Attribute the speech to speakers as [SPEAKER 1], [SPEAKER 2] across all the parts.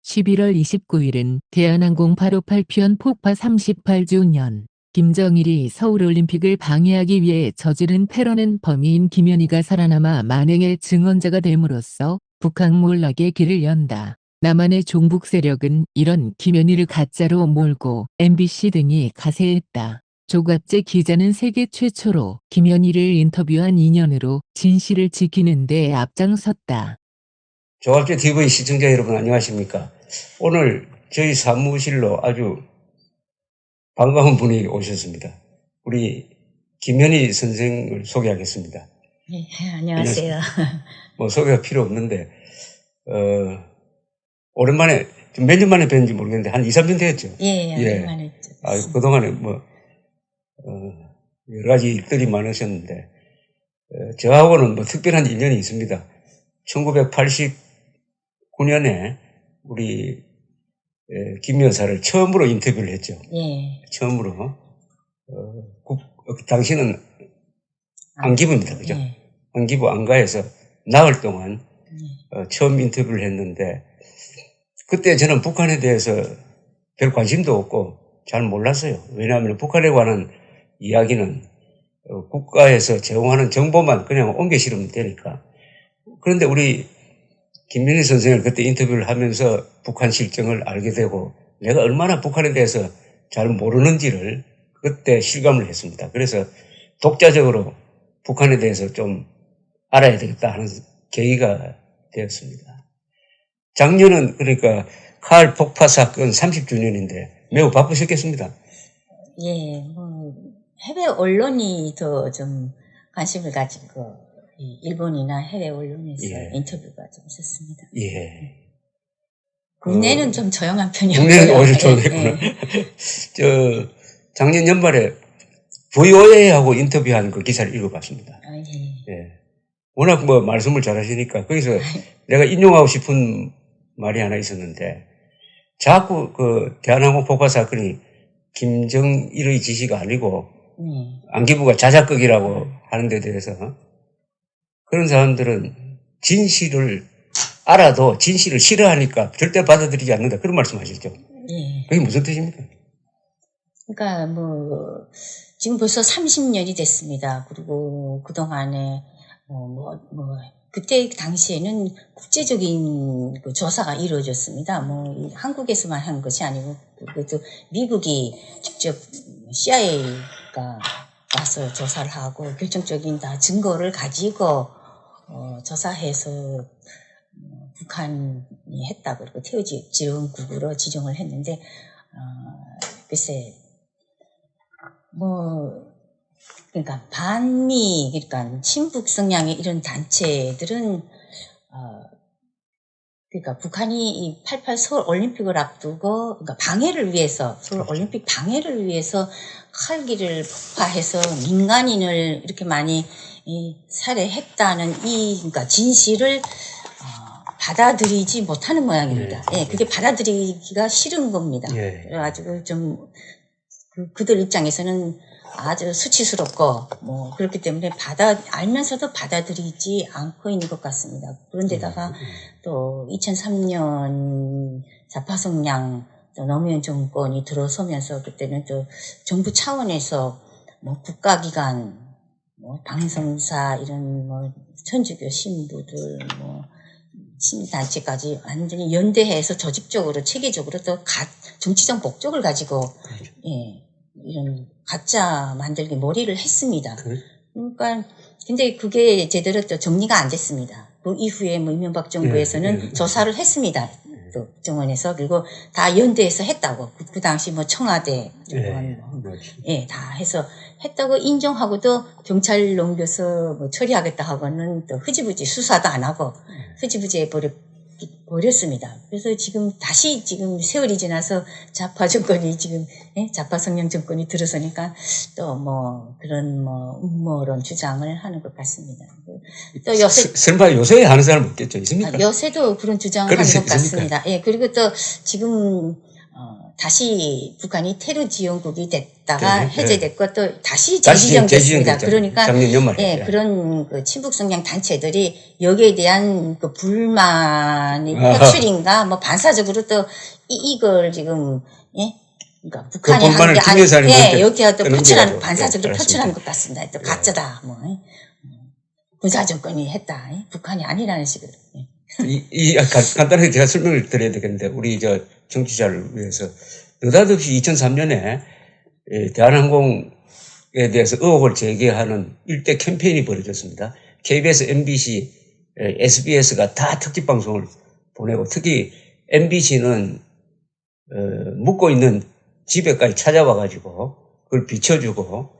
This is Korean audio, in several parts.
[SPEAKER 1] 11월 29일은 대한항공 858편 폭파 38주년. 김정일이 서울올림픽을 방해하기 위해 저지른 테러는 범인인 김연희가 살아남아 만행의 증언자가 됨으로써 북한 몰락의 길을 연다. 남한의 종북 세력은 이런 김연희를 가짜로 몰고 MBC 등이 가세했다. 조갑재 기자는 세계 최초로 김연희를 인터뷰한 인연으로 진실을 지키는 데 앞장섰다.
[SPEAKER 2] 조갑재 TV 시청자 여러분 안녕하십니까. 오늘 저희 사무실로 아주 반가운 분이 오셨습니다. 우리 김연희 선생을 소개하겠습니다.
[SPEAKER 3] 네, 안녕하세요.
[SPEAKER 2] 뭐 소개가 필요 없는데 오랜만에 몇 년 만에 뵀는지 모르겠는데 한 2, 3년 되었죠.
[SPEAKER 3] 예, 오랜만에 했죠.
[SPEAKER 2] 그동안에 여러 가지 일들이 많으셨는데 저하고는 특별한 인연이 있습니다. 1989년에 우리 김 여사를 처음으로 인터뷰를 했죠.
[SPEAKER 3] 예.
[SPEAKER 2] 처음으로. 당시는 안기부입니다. 그죠?
[SPEAKER 3] 예.
[SPEAKER 2] 안기부 안가에서 나흘 동안 처음 인터뷰를 했는데 그때 저는 북한에 대해서 별 관심도 없고 잘 몰랐어요. 왜냐하면 북한에 관한 이야기는 국가에서 제공하는 정보만 그냥 옮겨 실으면 되니까. 그런데 우리 김연희 선생을 그때 인터뷰를 하면서 북한 실정을 알게 되고 내가 얼마나 북한에 대해서 잘 모르는지를 그때 실감을 했습니다. 그래서 독자적으로 북한에 대해서 좀 알아야 되겠다 하는 계기가 되었습니다. 작년은 그러니까 카을 폭파 사건 30주년인데 매우 바쁘셨겠습니다.
[SPEAKER 3] 예, 해외 언론이 더 좀 관심을 가지고 일본이나 해외 언론에서 인터뷰가 좀 있었습니다.
[SPEAKER 2] 예.
[SPEAKER 3] 국내는 좀 조용한 편이었고요.
[SPEAKER 2] 국내는 오히려 조용했구나. 작년 연말에 VOA하고 인터뷰한 그 기사를 읽어봤습니다. 예. 워낙 말씀을 잘 하시니까 거기서 내가 인용하고 싶은 말이 하나 있었는데 자꾸 대한항공 폭파 사건이 김정일의 지시가 아니고 안기부가 자작극이라고 하는 데 대해서 그런 사람들은 진실을 알아도 진실을 싫어하니까 절대 받아들이지 않는다. 그런 말씀 하셨죠.
[SPEAKER 3] 예.
[SPEAKER 2] 그게 무슨 뜻입니까?
[SPEAKER 3] 그러니까 지금 벌써 30년이 됐습니다. 그리고 그동안에 그때 당시에는 국제적인 조사가 이루어졌습니다. 한국에서만 한 것이 아니고 그것도 미국이 직접 CIA가 와서 조사를 하고 결정적인 다 증거를 가지고 조사해서 북한이 했다 그리고 태우지원국으로 지정을 했는데 글쎄 그러니까 반미 그러니까 친북 성향의 이런 단체들은 그러니까 북한이 이 88 서울 올림픽을 앞두고 그러니까 방해를 위해서 서울 올림픽 방해를 위해서 칼기를 폭파해서 민간인을 이렇게 많이 살해했다는 그러니까 진실을 받아들이지 못하는 모양입니다. 예, 그게 받아들이기가 싫은 겁니다.
[SPEAKER 2] 예.
[SPEAKER 3] 그래가지고 좀 그들 입장에서는 아주 수치스럽고 그렇기 때문에 알면서도 받아들이지 않고 있는 것 같습니다. 그런데다가 또 2003년 자파성량 노무현 정권이 들어서면서 그때는 또 정부 차원에서 국가기관 방송사 이런 천주교 신부들 시민단체까지 완전히 연대해서 조직적으로 체계적으로 또 정치적 목적을 가지고 이런 가짜 만들기 몰이를 했습니다. 그러니까 근데 그게 제대로 또 정리가 안 됐습니다. 그 이후에 이명박 정부에서는 조사를 했습니다. 또 정원에서 그리고 다 연대해서 했다고 그 당시 청와대 다 해서 했다고 인정하고도 경찰 넘겨서 처리하겠다 하고는 또 흐지부지 수사도 안 하고 흐지부지 버렸습니다. 그래서 다시 세월이 지나서 좌파 정권이 좌파 성향 정권이 들어서니까 또 그런 음모론 주장을 하는 것 같습니다. 또 요새
[SPEAKER 2] 설마 요새 하는 사람 없겠죠? 있습니까?
[SPEAKER 3] 요새도 그런 주장을 하는 것 같습니다. 예, 그리고 또 지금 다시 북한이 테러 지원국이 됐다가
[SPEAKER 2] 네,
[SPEAKER 3] 해제됐고 또 다시
[SPEAKER 2] 다시
[SPEAKER 3] 재지정됐습니다.
[SPEAKER 2] 재지정됐죠.
[SPEAKER 3] 그러니까
[SPEAKER 2] 작년 연말에.
[SPEAKER 3] 예, 그런 그 친북 성향 단체들이 여기에 대한 그 불만이 표출인가 뭐 반사적으로 또 이걸 지금 예. 그러니까 북한이
[SPEAKER 2] 그 불만을
[SPEAKER 3] 한 게
[SPEAKER 2] 김여사님
[SPEAKER 3] 예, 여기가 또 표출하는
[SPEAKER 2] 게
[SPEAKER 3] 반사적으로
[SPEAKER 2] 예,
[SPEAKER 3] 표출하는 것 같습니다. 또 가짜다 뭐 군사 정권이 했다. 북한이 아니라는 식으로. 예.
[SPEAKER 2] 간단하게 제가 설명을 드려야 되겠는데, 우리 정치자를 위해서. 느닷없이 2003년에 대한항공에 대해서 의혹을 제기하는 일대 캠페인이 벌어졌습니다. KBS, MBC, SBS가 다 특집 방송을 보내고, 특히 MBC는 묵고 있는 집에까지 찾아와가지고 그걸 비춰주고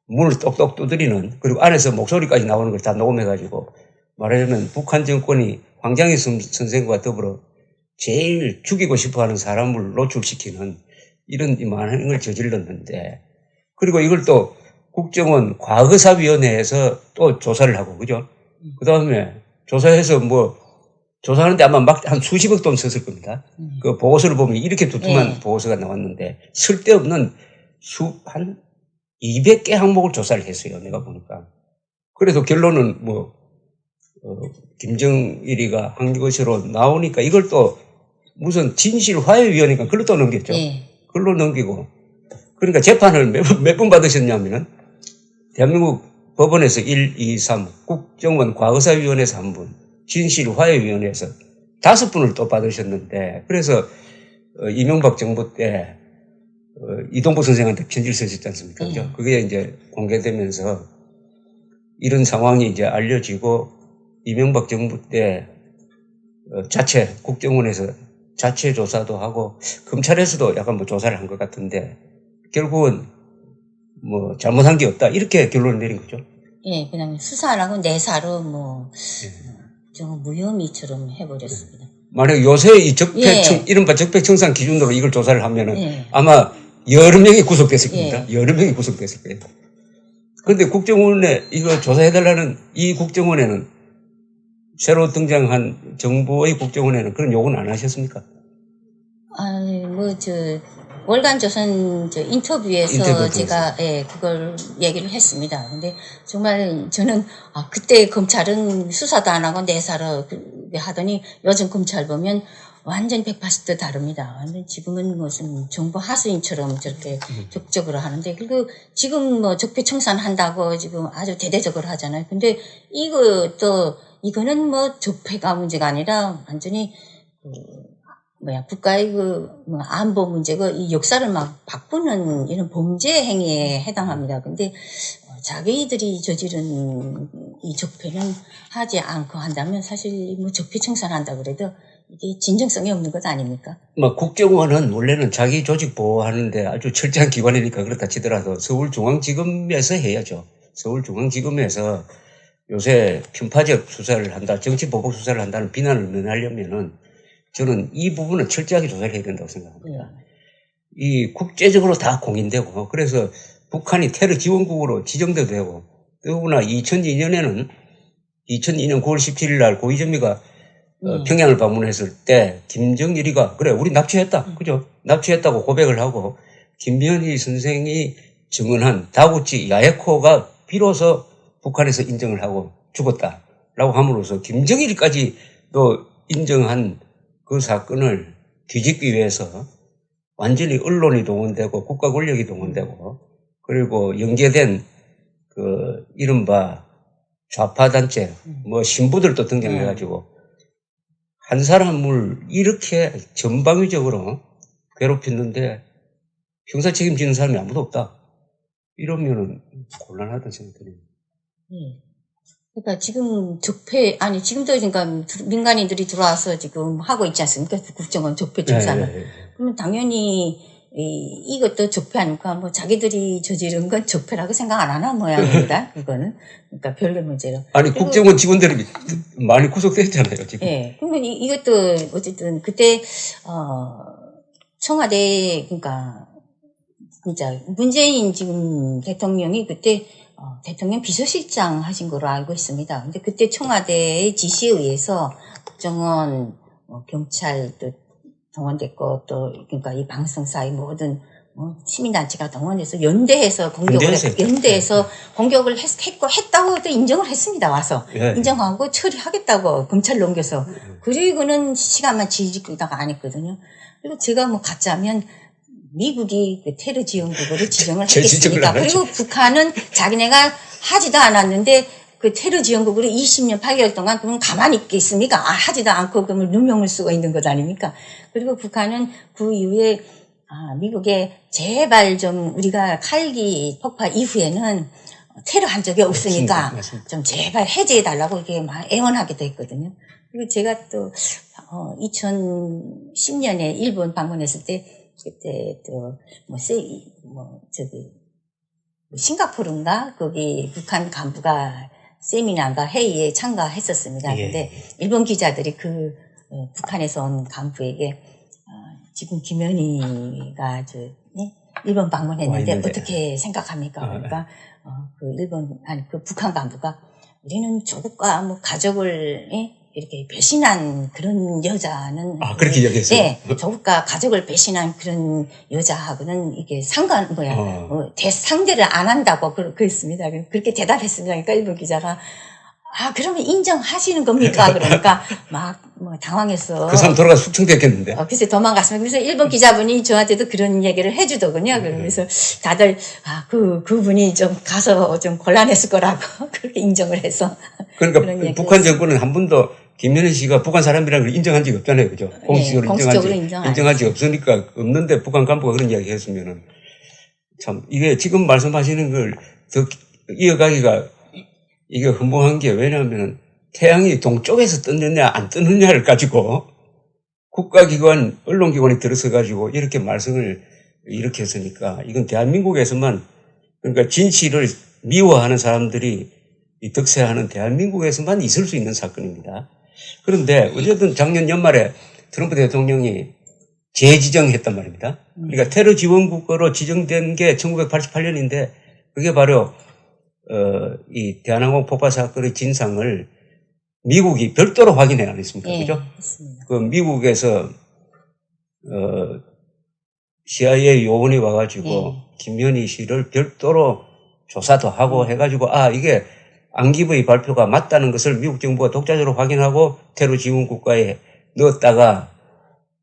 [SPEAKER 2] 문을 똑똑 두드리는, 그리고 안에서 목소리까지 나오는 걸 다 녹음해가지고, 말하자면 북한 정권이 황장희 선생과 더불어 제일 죽이고 싶어하는 사람을 노출시키는 이런 이만한 걸 저질렀는데, 그리고 이걸 또 국정원 과거사위원회에서 또 조사를 하고, 그죠? 그 다음에 조사해서 조사하는데 아마 막 한 수십억 돈 썼을 겁니다. 그 보고서를 보면 이렇게 두툼한 보고서가 나왔는데, 쓸데없는 한 200개 항목을 조사를 했어요. 내가 보니까. 그래도 결론은 김정일이가 한 것으로 나오니까 이걸 또 무슨 진실화해위원회니까 그걸로 또 넘겼죠. 그걸로 넘기고. 그러니까 재판을 몇 번 받으셨냐면은, 대한민국 법원에서 1, 2, 3, 국정원 과거사위원회에서 한 분, 진실화해위원회에서 5분을 또 받으셨는데, 그래서 이명박 정부 때 이동보 선생한테 편지를 쓰셨지 않습니까? 그죠? 그게 이제 공개되면서 이런 상황이 이제 알려지고, 이명박 정부 때 국정원에서 자체 조사도 하고, 검찰에서도 약간 조사를 한 것 같은데, 결국은 잘못한 게 없다, 이렇게 결론을 내린 거죠.
[SPEAKER 3] 예, 그냥 수사라고 내사로 좀 무혐의처럼 해버렸습니다.
[SPEAKER 2] 만약 요새 이른바 적폐청산 기준으로 이걸 조사를 하면은 아마 여러 명이 구속됐을 겁니다. 여러 명이 구속됐을 거예요. 그런데 국정원에 이거 조사해달라는 이 국정원에는, 새로 등장한 정부의 국정원에는 그런 요구는 안 하셨습니까?
[SPEAKER 3] 아니, 월간조선 인터뷰에서 제가 그걸 얘기를 했습니다. 근데 정말 저는 그때 검찰은 수사도 안 하고 내사로 하더니 요즘 검찰 보면 완전 180도 다릅니다. 근데 지금은 무슨 정부 하수인처럼 저렇게 적극적으로 하는데, 그리고 지금 적폐청산 한다고 지금 아주 대대적으로 하잖아요. 근데 이거는 적폐가 문제가 아니라 완전히 국가의 안보 문제고 이 역사를 막 바꾸는 이런 범죄 행위에 해당합니다. 근데 자기들이 저지른 이 적폐는 하지 않고 한다면 사실 적폐청산한다 그래도 이게 진정성이 없는 것 아닙니까?
[SPEAKER 2] 국정원은 원래는 자기 조직 보호하는데 아주 철저한 기관이니까 그렇다 치더라도 서울중앙지검에서 해야죠. 서울중앙지검에서 요새 편파적 수사를 한다, 정치보복 수사를 한다는 비난을 면하려면은 저는 이 부분은 철저하게 조사를 해야 된다고 생각합니다. 이 국제적으로 다 공인되고, 그래서 북한이 테러 지원국으로 지정돼도 되고, 더구나 2002년 9월 17일 날 고이점이가 평양을 방문했을 때 김정일이가 그래 우리 납치했다, 그죠? 납치했다고 고백을 하고, 김변희 선생이 증언한 다구치 야에코가 비로소 북한에서 인정을 하고 죽었다라고 함으로써 김정일까지 또 인정한 그 사건을 뒤집기 위해서 완전히 언론이 동원되고 국가 권력이 동원되고, 그리고 연계된 이른바 좌파단체 신부들도 등장해가지고 한 사람을 이렇게 전방위적으로 괴롭혔는데 형사 책임지는 사람이 아무도 없다, 이러면은 곤란하다는 생각이 듭니다.
[SPEAKER 3] 그러니까 지금 지금도 그러니까 민간인들이 들어와서 지금 하고 있지 않습니까? 국정원 적폐청산을. 그러면 당연히 이것도 적폐 아닙니까? 자기들이 저지른 건 적폐라고 생각 안 하나 모양입니다. 그거는. 그러니까 별개 문제로.
[SPEAKER 2] 아니, 국정원 직원들이 많이 구속됐잖아요, 지금.
[SPEAKER 3] 그러면 이것도 어쨌든 그때, 청와대, 그러니까, 진짜 문재인 지금 대통령이 그때 대통령 비서실장 하신 거로 알고 있습니다. 근데 그때 청와대의 지시에 의해서 국정원, 경찰, 또 동원됐고 또 그러니까 이 방송사의 모든 시민단체가 동원해서 연대해서 공격을 연대해서 공격을 했고 했다고 또 인정을 했습니다. 와서
[SPEAKER 2] 예.
[SPEAKER 3] 인정하고 처리하겠다고 검찰 넘겨서 그리고는 시간만 지지다가 안 했거든요. 그리고 제가 뭐 가짜면 미국이 그 테러 지원국으로 지정을 했겠습니까? 그리고 북한은 자기네가 하지도 않았는데 그 테러 지원국으로 20년 8개월 동안 그러면 가만히 있겠습니까? 하지도 않고 그러면 누명을 쓰고 있는 것 아닙니까? 그리고 북한은 그 이후에 미국에 제발 좀 우리가 칼기 폭파 이후에는 테러 한 적이 없으니까
[SPEAKER 2] 맞습니다.
[SPEAKER 3] 좀 제발 해제해달라고 이렇게 막 애원하기도 했거든요. 그리고 제가 또 2010년에 일본 방문했을 때 그때 또 싱가포르인가 거기 북한 간부가 세미나인가 회의에 참가했었습니다.
[SPEAKER 2] 예.
[SPEAKER 3] 근데 일본 기자들이 그 북한에서 온 간부에게 지금 김현희가 일본 방문했는데 어떻게 생각합니까? 그러니까 그 북한 간부가 우리는 조국과 뭐 가족을 이렇게 배신한 그런 여자는
[SPEAKER 2] 그렇게 이야기했어요.
[SPEAKER 3] 네, 조국과 가족을 배신한 그런 여자하고는 이게 상대를 안 한다고 그랬습니다. 그렇게 대답했습니다. 그러니까 일본 기자가 그러면 인정하시는 겁니까? 그러니까 뭐 당황해서
[SPEAKER 2] 그 사람 돌아가서 숙청됐겠는데.
[SPEAKER 3] 글쎄 도망갔습니다. 그래서 일본 기자분이 저한테도 그런 얘기를 해주더군요. 그래서 다들 그분이 좀 가서 좀 곤란했을 거라고 그렇게 인정을 해서.
[SPEAKER 2] 그러니까 북한 정권은 한 번도 김현희 씨가 북한 사람이라는 걸 인정한 적이 없잖아요. 그죠? 공식적으로 인정한 적이 없으니까 없는데 북한 간부가 그런 이야기 했으면은 참 이게 지금 말씀하시는 걸 더 이어가기가 이게 흥분한 게 왜냐하면 태양이 동쪽에서 뜨느냐 안 뜨느냐를 가지고 국가기관, 언론기관이 들어서가지고 이렇게 말썽을 이렇게 했으니까 이건 대한민국에서만 그러니까 진실을 미워하는 사람들이 이 득세하는 대한민국에서만 있을 수 있는 사건입니다. 그런데 어쨌든 작년 연말에 트럼프 대통령이 재지정했단 말입니다. 그러니까 테러 지원국으로 지정된 게 1988년인데 그게 바로 이 대한항공 폭파 사건의 진상을 미국이 별도로 확인해 안 했습니까? 그죠?
[SPEAKER 3] 했습니다.
[SPEAKER 2] 그 미국에서 CIA 요원이 와가지고 김현희 씨를 별도로 조사도 하고 해가지고 이게 안기부의 발표가 맞다는 것을 미국 정부가 독자적으로 확인하고 테러 지원 국가에 넣었다가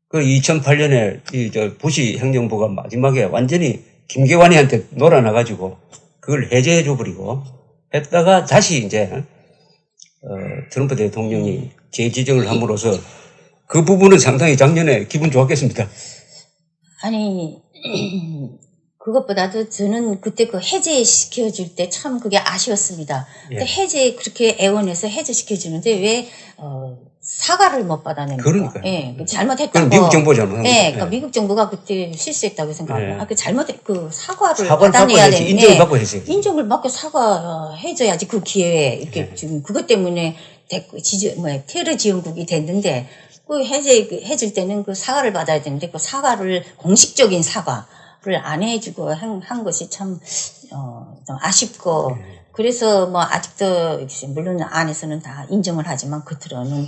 [SPEAKER 2] 그 2008년에 부시 행정부가 마지막에 완전히 김계관이한테 놀아나가지고 그걸 해제해 줘버리고 했다가 다시 이제 트럼프 대통령이 재지정을 함으로써 그 부분은 상당히 작년에 기분 좋았겠습니다.
[SPEAKER 3] 아니 그것보다도 저는 그때 그 해제시켜줄 때 참 그게 아쉬웠습니다. 근데 그렇게 애원해서 해제시켜주는데 왜 사과를 못 받아냅니까?
[SPEAKER 2] 그러니까요.
[SPEAKER 3] 예, 잘못했다고.
[SPEAKER 2] 그건 미국 정부가 잘못한 거죠.
[SPEAKER 3] 그러니까 미국 정부가 그때 실수했다고 생각합니다. 사과를
[SPEAKER 2] 받아내야
[SPEAKER 3] 받아야지.
[SPEAKER 2] 인정을 받고 해야지.
[SPEAKER 3] 인정을 받고 사과해줘야지 그 기회에 이렇게 지금 그것 때문에 테러 지원국이 됐는데 그 해줄 때는 그 사과를 받아야 되는데 그 사과를 공식적인 사과를 안 해주고 한 것이 참 좀 아쉽고 그래서 뭐 아직도 물론 안에서는 다 인정을 하지만 겉으로는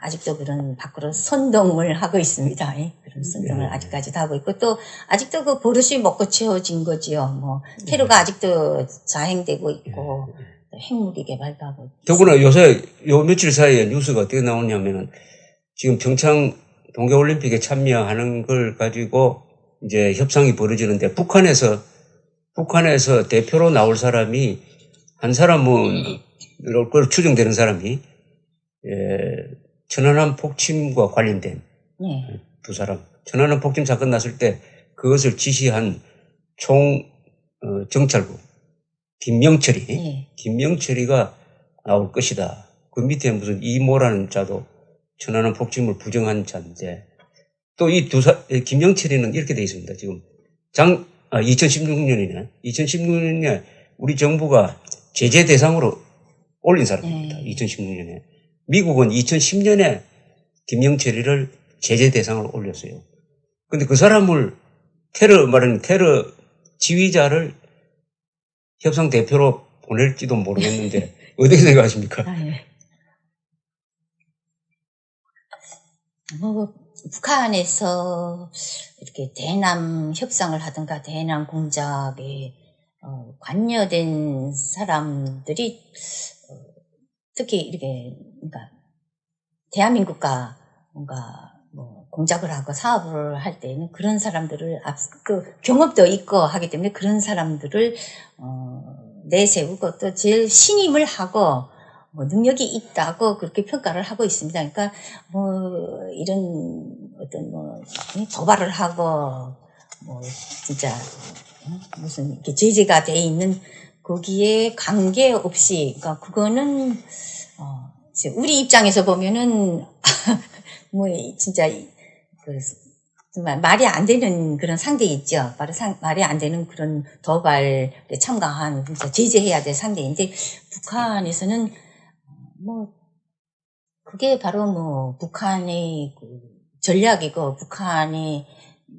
[SPEAKER 3] 아직도 그런 밖으로 선동을 하고 있습니다. 그런 선동을 아직까지도 하고 있고 또 아직도 그 버릇이 먹고 채워진 거지요. 뭐 테러가 아직도 자행되고 있고 핵무기 개발도 하고.
[SPEAKER 2] 더구나 요새 요 며칠 사이에 뉴스가 어떻게 나오냐면은 지금 평창 동계올림픽에 참여하는 걸 가지고 이제 협상이 벌어지는데 북한에서 대표로 나올 사람이 한 사람은 그걸 추정되는 사람이 천안함 폭침과 관련된 두 사람. 천안함 폭침 사건 났을 때 그것을 지시한 정찰국 김명철이가 나올 것이다. 그 밑에 무슨 이모라는 자도 천안함 폭침을 부정한 자인데 또 이 김명철이는 이렇게 돼 있습니다. 지금 2016년이네. 2016년에 우리 정부가 제재 대상으로 올린 사람입니다. 2016년에. 미국은 2010년에 김영철이를 제재 대상으로 올렸어요. 근데 그 사람을 테러 지휘자를 협상 대표로 보낼지도 모르겠는데 어떻게 생각하십니까?
[SPEAKER 3] 북한에서 이렇게 대남 협상을 하든가 대남 공작에 관여된 사람들이 특히 이렇게 그러니까 대한민국과 뭔가 뭐 공작을 하고 사업을 할 때는 그런 사람들을 그 경험도 있고 하기 때문에 그런 사람들을 내세우고 또 제일 신임을 하고 뭐 능력이 있다고 그렇게 평가를 하고 있습니다. 그러니까 뭐 이런 어떤 뭐 도발을 하고 뭐 진짜 무슨 이렇게 제재가 돼 있는 거기에 관계없이 그러니까 그거는 우리 입장에서 보면은 뭐 진짜 그 정말 말이 안 되는 그런 상대 있죠. 말이 안 되는 그런 도발에 참가한 진짜 제재해야 될 상대인데 북한에서는 뭐 그게 바로 뭐 북한의 그 전략이고 북한의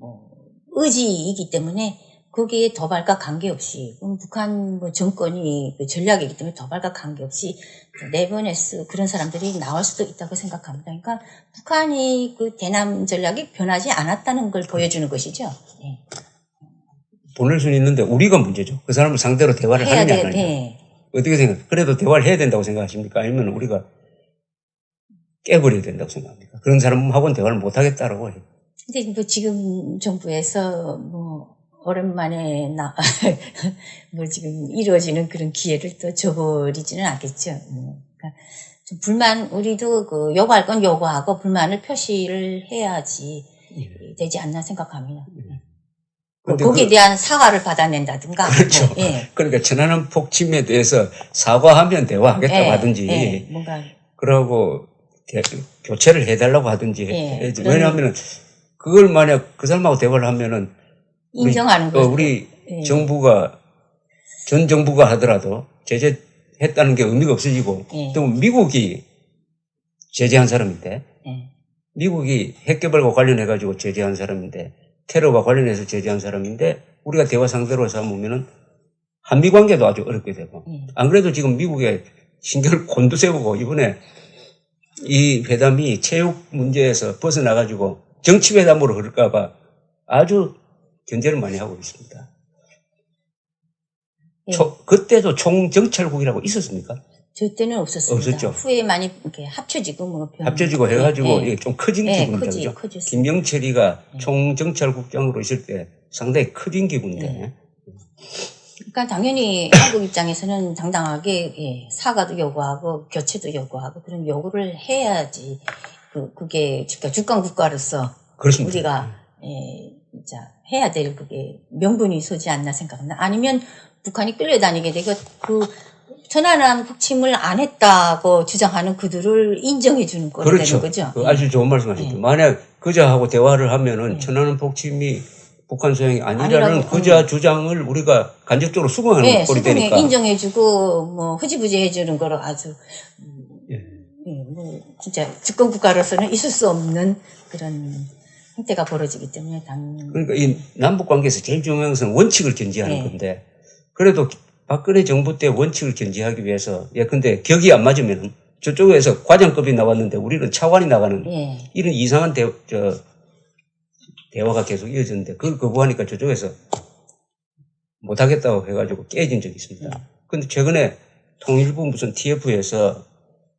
[SPEAKER 3] 뭐 의지이기 때문에 거기에 도발과 관계없이 북한 뭐 정권이 그 전략이기 때문에 도발과 관계없이 내보내서 그런 사람들이 나올 수도 있다고 생각합니다. 그러니까 북한이 그 대남 전략이 변하지 않았다는 걸 보여주는 것이죠. 네.
[SPEAKER 2] 보낼 수는 있는데 우리가 문제죠. 그 사람을 상대로 대화를
[SPEAKER 3] 해야
[SPEAKER 2] 하느냐
[SPEAKER 3] 돼,
[SPEAKER 2] 안 하느냐.
[SPEAKER 3] 네.
[SPEAKER 2] 어떻게 생각해요? 그래도 대화를 해야 된다고 생각하십니까? 아니면 우리가 깨버려야 된다고 생각합니까? 그런 사람하고는 대화를 못 하겠다라고 해요.
[SPEAKER 3] 근데 뭐 지금 정부에서 뭐 오랜만에 뭐 지금 이루어지는 그런 기회를 또 줘버리지는 않겠죠. 그러니까 좀 불만 우리도 그 요구할 건 요구하고 불만을 표시를 해야지 되지 않나 생각합니다. 거기에 대한 사과를 받아낸다든가.
[SPEAKER 2] 그렇죠.
[SPEAKER 3] 뭐, 예.
[SPEAKER 2] 그러니까 천안함 폭침에 대해서 사과하면 대화하겠다고
[SPEAKER 3] 예,
[SPEAKER 2] 하든지,
[SPEAKER 3] 예, 뭔가
[SPEAKER 2] 그러고 교체를 해달라고 하든지.
[SPEAKER 3] 예,
[SPEAKER 2] 왜냐하면 그걸 만약 그 사람하고 대화를 하면은
[SPEAKER 3] 인정하는 거죠.
[SPEAKER 2] 우리
[SPEAKER 3] 예.
[SPEAKER 2] 정부가 전 정부가 하더라도 제재했다는 게 의미가 없어지고
[SPEAKER 3] 예.
[SPEAKER 2] 또 미국이 제재한 사람인데
[SPEAKER 3] 예.
[SPEAKER 2] 미국이 핵개발과 관련해가지고 제재한 사람인데 테러와 관련해서 제재한 사람인데 우리가 대화 상대로 삼으면은 한미 관계도 아주 어렵게 되고 안 그래도 지금 미국에 신경을 곤두세우고 이번에 이 회담이 체육 문제에서 벗어나가지고 정치 회담으로 흐를까봐 아주 견제를 많이 하고 있습니다.
[SPEAKER 3] 예.
[SPEAKER 2] 그때도 총정찰국이라고 있었습니까?
[SPEAKER 3] 저 때는 없었습니다.
[SPEAKER 2] 없었죠.
[SPEAKER 3] 후에 많이 이렇게 합쳐지고 뭐
[SPEAKER 2] 합쳐지고 해가지고
[SPEAKER 3] 예.
[SPEAKER 2] 좀 커진 기분이죠. 김영철이가 총정찰국장으로 있을 때 상당히 커진 기분인데.
[SPEAKER 3] 예. 그러니까 당연히 한국 입장에서는 당당하게 사과도 요구하고 교체도 요구하고 그런 요구를 해야지 그게 주권 국가로서
[SPEAKER 2] 그렇습니다.
[SPEAKER 3] 우리가 진짜 해야 될 그게 명분이 서지 않나 생각합니다. 아니면 북한이 끌려다니게 되고 그 천안함 폭침을 안 했다고 주장하는 그들을 인정해 주는 꼴이
[SPEAKER 2] 그렇죠.
[SPEAKER 3] 되는 거죠.
[SPEAKER 2] 그 아주 좋은 말씀하셨죠. 만약 그자하고 대화를 하면은 천안함 폭침이 북한 소행이 아니라는 그자 주장을 우리가 간접적으로 수긍하는 꼴이 되니까.
[SPEAKER 3] 인정해주고 뭐 흐지부지해주는 거로 아주 뭐 진짜 주권 국가로서는 있을 수 없는 그런 형태가 벌어지기 때문에
[SPEAKER 2] 그러니까 이 남북 관계에서 제일 중요한 것은 원칙을 견지하는 건데 그래도 박근혜 정부 때 원칙을 견지하기 위해서 근데 격이 안 맞으면은 저쪽에서 과장급이 나왔는데 우리는 차관이 나가는 이런 이상한 대화가 계속 이어졌는데 그걸 거부하니까 저쪽에서 못하겠다고 해가지고 깨진 적이 있습니다. 근데 최근에 통일부 무슨 TF에서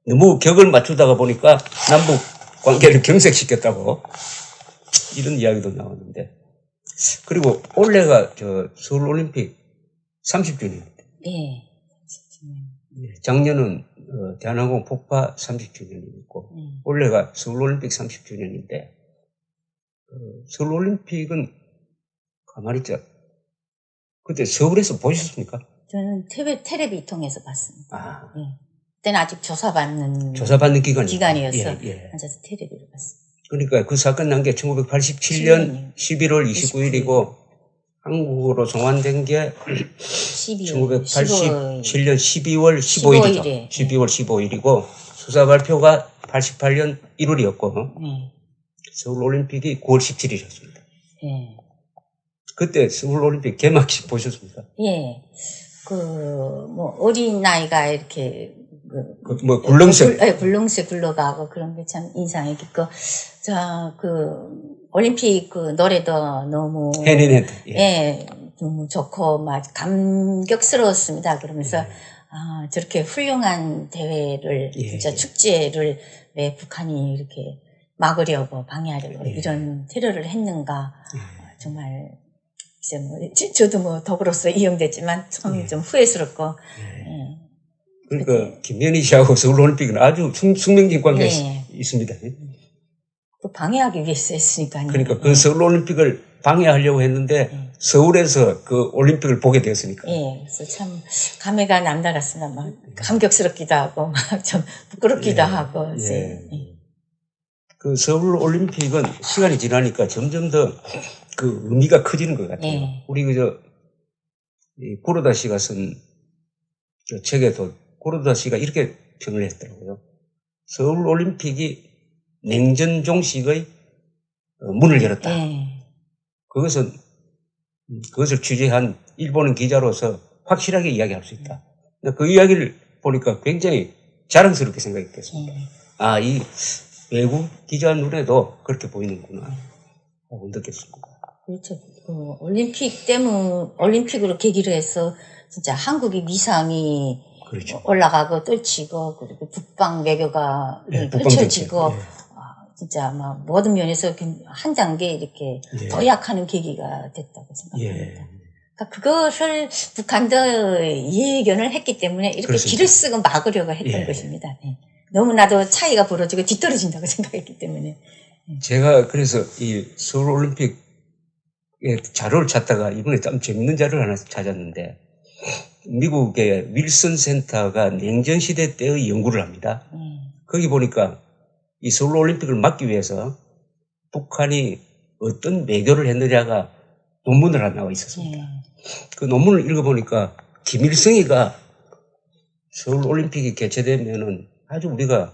[SPEAKER 2] 너무 격을 맞추다가 보니까 남북 관계를 경색시켰다고 이런 이야기도 나왔는데 그리고 올해가 서울올림픽 30주년입니다. 작년은 대한항공 폭파 30주년이었고 올해가 서울올림픽 30주년인데 서울올림픽은 가만히 있자. 그때 서울에서 보셨습니까?
[SPEAKER 3] 저는 텔레비 통해서 봤습니다. 그때는 아직 조사받는 기간이어서 앉아서 텔레비를 봤습니다.
[SPEAKER 2] 그러니까 그 사건 난 게 1987년 11월 29일이고 한국으로 송환된 게 1987년 12월 15일이죠. 12월 15일이고 수사 발표가 88년 1월이었고 서울올림픽이 9월 17일이었습니다. 그때 서울올림픽 개막식 보셨습니까?
[SPEAKER 3] 뭐 어린 나이가 이렇게
[SPEAKER 2] 뭐 굴렁쇠.
[SPEAKER 3] 굴렁쇠 굴러가고 그런 게 참 인상이 깊고, 올림픽 노래도 너무.
[SPEAKER 2] 해내네.
[SPEAKER 3] 예, 너무 좋고, 막 감격스러웠습니다. 그러면서, 저렇게 훌륭한 대회를, 진짜 축제를 왜 북한이 이렇게 막으려고, 방해하려고 이런 테러를 했는가. 정말, 이제 저도 덕으로서 이용됐지만 참 좀 후회스럽고,
[SPEAKER 2] 그러니까 김연희 씨하고 서울올림픽은 아주 숙명적인 관계가 있습니다.
[SPEAKER 3] 또 방해하기 위해서 했으니까요.
[SPEAKER 2] 그러니까 그 서울올림픽을 방해하려고 했는데 서울에서 그 올림픽을 보게 되었으니까.
[SPEAKER 3] 그래서 참 감회가 남다랐습니다. 막 감격스럽기도 하고 막 좀 부끄럽기도 하고.
[SPEAKER 2] 그 서울올림픽은 시간이 지나니까 점점 더 그 의미가 커지는 것 같아요. 우리 고로다 씨가 쓴 책에도 고로다 씨가 이렇게 평을 했더라고요. 서울올림픽이 냉전 종식의 문을 열었다. 그것을 취재한 일본 기자로서 확실하게 이야기할 수 있다. 그 이야기를 보니까 굉장히 자랑스럽게 생각했겠습니다. 이 외국 기자 눈에도 그렇게 보이는구나 하고 느꼈습니다.
[SPEAKER 3] 그렇죠. 올림픽으로 계기로 해서 진짜 한국의 위상이 올라가고 떨치고, 그리고 북방 외교가 펼쳐지고, 진짜 막 모든 면에서 한 단계 이렇게 도약하는 계기가 됐다고 생각합니다. 그러니까 그것을 북한도 예견을 했기 때문에 이렇게 길을 쓰고 막으려고 했던 것입니다. 너무나도 차이가 벌어지고 뒤떨어진다고 생각했기 때문에.
[SPEAKER 2] 제가 그래서 이 서울올림픽 자료를 찾다가 이번에 참 재밌는 자료를 하나 찾았는데, 미국의 윌슨 센터가 냉전시대 때의 연구를 합니다. 거기 보니까 이 서울올림픽을 막기 위해서 북한이 어떤 외교를 했느냐가 논문을 하나 나와 있었습니다. 그 논문을 읽어보니까 김일성이가 서울올림픽이 개최되면은 아주 우리가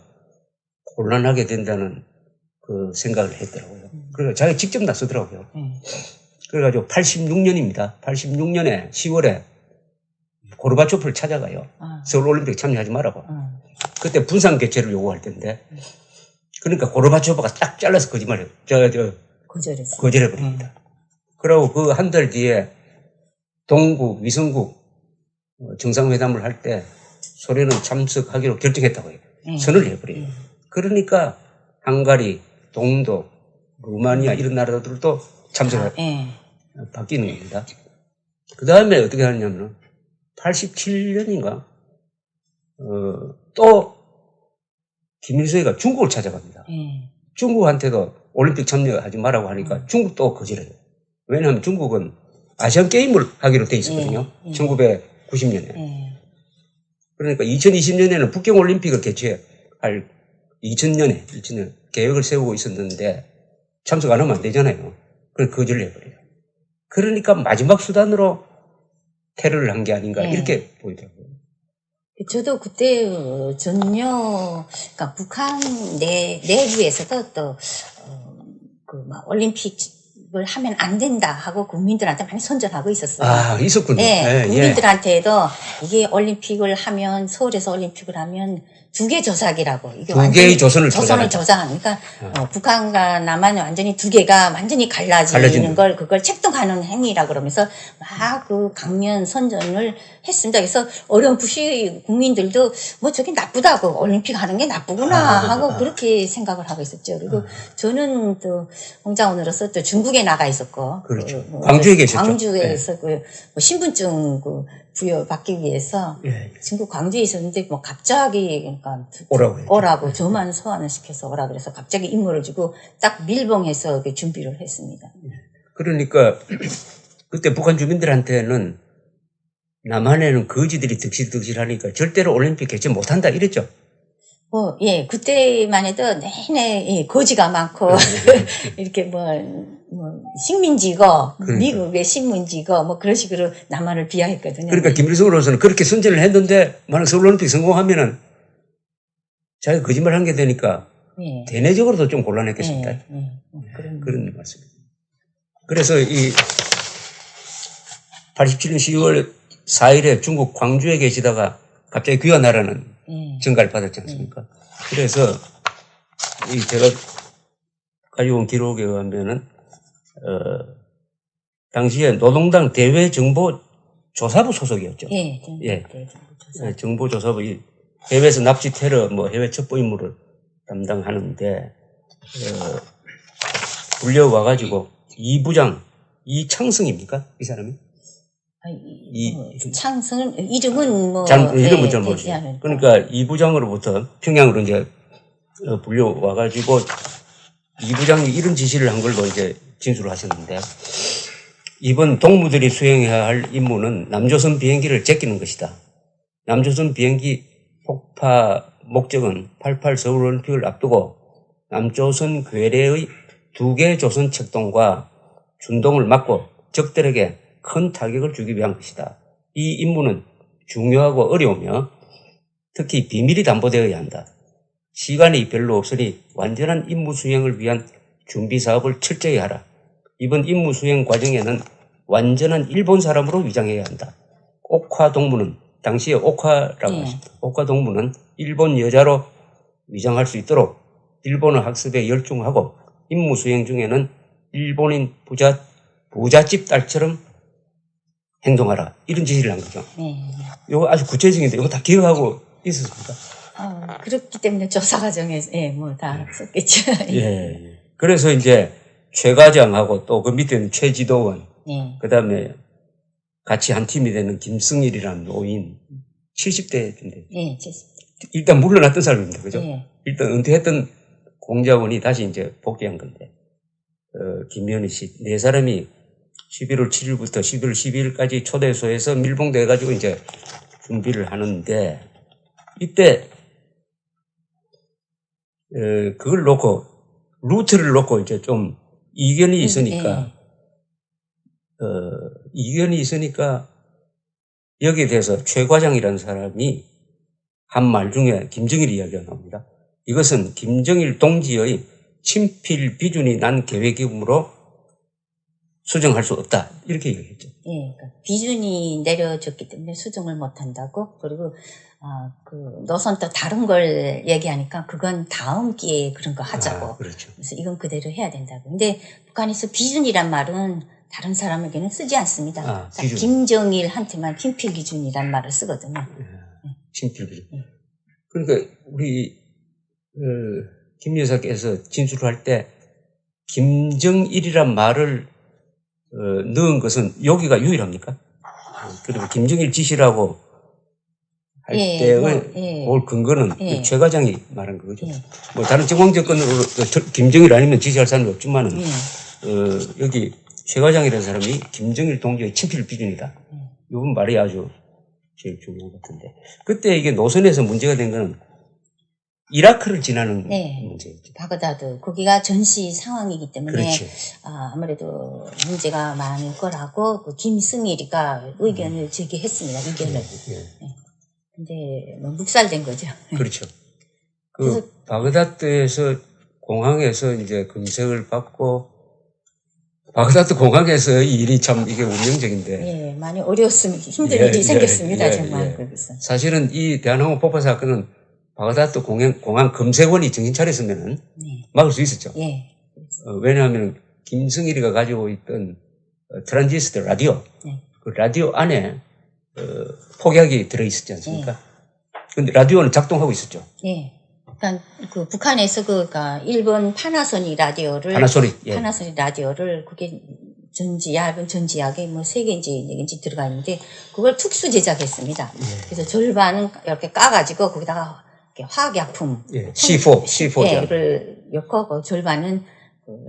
[SPEAKER 2] 곤란하게 된다는 그 생각을 했더라고요. 그래서 자기가 직접 나서더라고요. 그래가지고 86년입니다. 86년에 10월에 고르바초프를 찾아가요. 서울올림픽 참여하지 말라고. 그때 분산 개최를 요구할 텐데. 그러니까 고르바초프가 딱 잘라서 거절해버립니다. 그리고 그 한 달 뒤에 동국, 위성국 정상회담을 할 때 소련은 참석하기로 결정했다고 해요. 선을 해버려요. 그러니까 헝가리, 동독, 루마니아 이런 나라들도 참석을 바뀌는 겁니다. 그 다음에 어떻게 하냐면 87년인가 또 김일성이가 중국을 찾아갑니다. 중국한테도 올림픽 참여하지 말라고 하니까 중국 또 거절해요. 왜냐하면 중국은 아시안 게임을 하기로 돼 있었거든요. 1990년에. 그러니까 2020년에는 북경 올림픽을 개최할 2000년에 계획을 세우고 있었는데 참석 안 하면 안 되잖아요. 그래서 거절을 해버려요. 그러니까 마지막 수단으로 테러를 한 게 아닌가 이렇게 보이더라고요.
[SPEAKER 3] 저도 그때 그러니까 북한 내부에서도 또 올림픽을 하면 안 된다 하고 국민들한테 많이 선전하고 있었어요.
[SPEAKER 2] 있었군요.
[SPEAKER 3] 국민들한테도 이게 올림픽을 하면, 서울에서 올림픽을 하면 두 개 조작이라고. 이게
[SPEAKER 2] 두 개의 조선을
[SPEAKER 3] 조작하니까 북한과 남한은 완전히 두 개가 완전히 갈라지는 걸 그걸 책동하는 행위라 그러면서 막 그 강연 선전을 했습니다. 그래서 어렴풋이 국민들도 저게 나쁘다고 올림픽 하는 게 나쁘구나 하고 그렇게 생각을 하고 있었죠. 그리고 저는 또 홍장원으로서 또 중국에 나가 있었고,
[SPEAKER 2] 그렇죠. 광주에 계셨죠.
[SPEAKER 3] 광주에서 신분증 부여받기 위해서 중국 광주에 있었는데 갑자기 그러니까 오라고 저만 소환을 시켜서 오라 그래서 갑자기 임무를 주고 딱 밀봉해서 준비를 했습니다.
[SPEAKER 2] 그러니까 그때 북한 주민들한테는 남한에는 거지들이 득실득실하니까 절대로 올림픽 개최 못한다 이랬죠.
[SPEAKER 3] 그때만 해도 내내 거지가 많고 이렇게 식민지고 미국의 식민지고 그런 식으로 남한을 비하했거든요.
[SPEAKER 2] 그러니까 김일성으로서는 그렇게 선전을 했는데 만약 서울올림픽 성공하면은 자기가 거짓말 한 게 되니까 대내적으로도 좀 곤란했겠습니다. 그런 말씀입니다. 그래서 이 87년 10월 4일에 중국 광주에 계시다가 갑자기 귀환하라는 전가를 받았지 않습니까? 그래서 제가 가져온 기록에 의하면은 당시에 노동당 대외정보조사부 소속이었죠. 정보조사부 해외에서 납치 테러, 해외 첩보 임무를 담당하는데 불려와가지고 이부장 이창승입니까? 이 사람이?
[SPEAKER 3] 창승 이름은
[SPEAKER 2] 이름은 잘 모르겠어요. 그러니까 이부장으로부터 평양으로 이제 불려와가지고 이부장이 이런 지시를 한 걸로 이제 진술을 하셨는데, 이번 동무들이 수행해야 할 임무는 남조선 비행기를 제끼는 것이다. 남조선 비행기 폭파 목적은 88 서울올림픽을 앞두고 남조선 괴뢰의 2개 조선 책동과 준동을 막고 적들에게 큰 타격을 주기 위한 것이다. 이 임무는 중요하고 어려우며 특히 비밀이 담보되어야 한다. 시간이 별로 없으니 완전한 임무 수행을 위한 준비 사업을 철저히 하라. 이번 임무 수행 과정에는 완전한 일본 사람으로 위장해야 한다. 옥화 동무는 당시에 옥화라고 하십니다. 옥화 동무는 일본 여자로 위장할 수 있도록 일본어 학습에 열중하고 임무 수행 중에는 일본인 부잣집 딸처럼 행동하라. 이런 지시를 한 거죠. 이거 아주 구체적인데 이거 다 기억하고 있었습니까?
[SPEAKER 3] 그렇기 때문에 조사 과정에 다 썼겠죠.
[SPEAKER 2] 그래서 이제 최 과장하고 또 그 밑에는 최지도원, 그다음에 같이 한 팀이 되는 김승일이라는 노인 70대인데. 70대. 일단 물러났던 사람입니다. 그죠? 일단 은퇴했던 공자원이 다시 이제 복귀한 건데, 김연희 씨, 네 사람이 11월 7일부터 11월 12일까지 초대소에서 밀봉돼가지고 이제 준비를 하는데, 이때, 그걸 놓고, 루트를 놓고 이제 좀 이견이 있으니까, 여기에 대해서 최 과장이라는 사람이 한 말 중에 김정일 이야기가 나옵니다. 이것은 김정일 동지의 친필 비준이 난 계획이므로 수정할 수 없다. 이렇게 얘기했죠.
[SPEAKER 3] 그러니까 비준이 내려졌기 때문에 수정을 못 한다고. 그리고 그 노선도 다른 걸 얘기하니까 그건 다음 기회에 그런 거 하자고.
[SPEAKER 2] 그렇죠.
[SPEAKER 3] 그래서 이건 그대로 해야 된다고. 근데 북한에서 비준이란 말은 다른 사람에게는 쓰지 않습니다. 김정일한테만 친필 기준이란 말을 쓰거든요.
[SPEAKER 2] 친필 기준. 그러니까 우리 김 여사께서 진술할 때 김정일이란 말을 넣은 것은 여기가 유일합니까? 그리고 김정일 지시라고 할 때의 올 근거는 최 과장이 말한 거죠. 뭐 다른 정황 접근으로 김정일 아니면 지시할 사람이 없지만은 여기 최 과장이라는 사람이 김정일 동지의 친필 비준이다. 이번 말이 아주 제일 중요한 것 같은데, 그때 이게 노선에서 문제가 된 거는 이라크를 지나는 문제였죠.
[SPEAKER 3] 바그다드 거기가 전시 상황이기 때문에
[SPEAKER 2] 그렇죠.
[SPEAKER 3] 아무래도 문제가 많을 거라고 그 김승일이가 의견을 제기했습니다. 의견을. 근데 묵살된 거죠.
[SPEAKER 2] 그렇죠. 그 바그다드에서 공항에서 이제 검색을 받고, 바그다드 공항에서 이 일이 참 이게 운명적인데.
[SPEAKER 3] 많이 어려웠습니다. 힘든 일이 생겼습니다. 정말 거기서.
[SPEAKER 2] 사실은 이 대한항공 폭파 사건은 바그다드 공항 검색원이 정신 차렸으면은 막을 수 있었죠. 왜냐하면 김승일이가 가지고 있던 트란지스터 라디오, 그 라디오 안에 폭약이 들어있었지 않습니까? 근데 라디오는 작동하고 있었죠.
[SPEAKER 3] 그러니까 그 북한에서 그러니까 일본 파나소닉 라디오를 파나소닉 라디오를 그게 얇은 전지약에 뭐 3개인지 4개인지 들어가 있는데 그걸 특수 제작했습니다. 그래서 절반은 이렇게 까가지고 거기다가 화학약품 C4를 넣고 그 절반은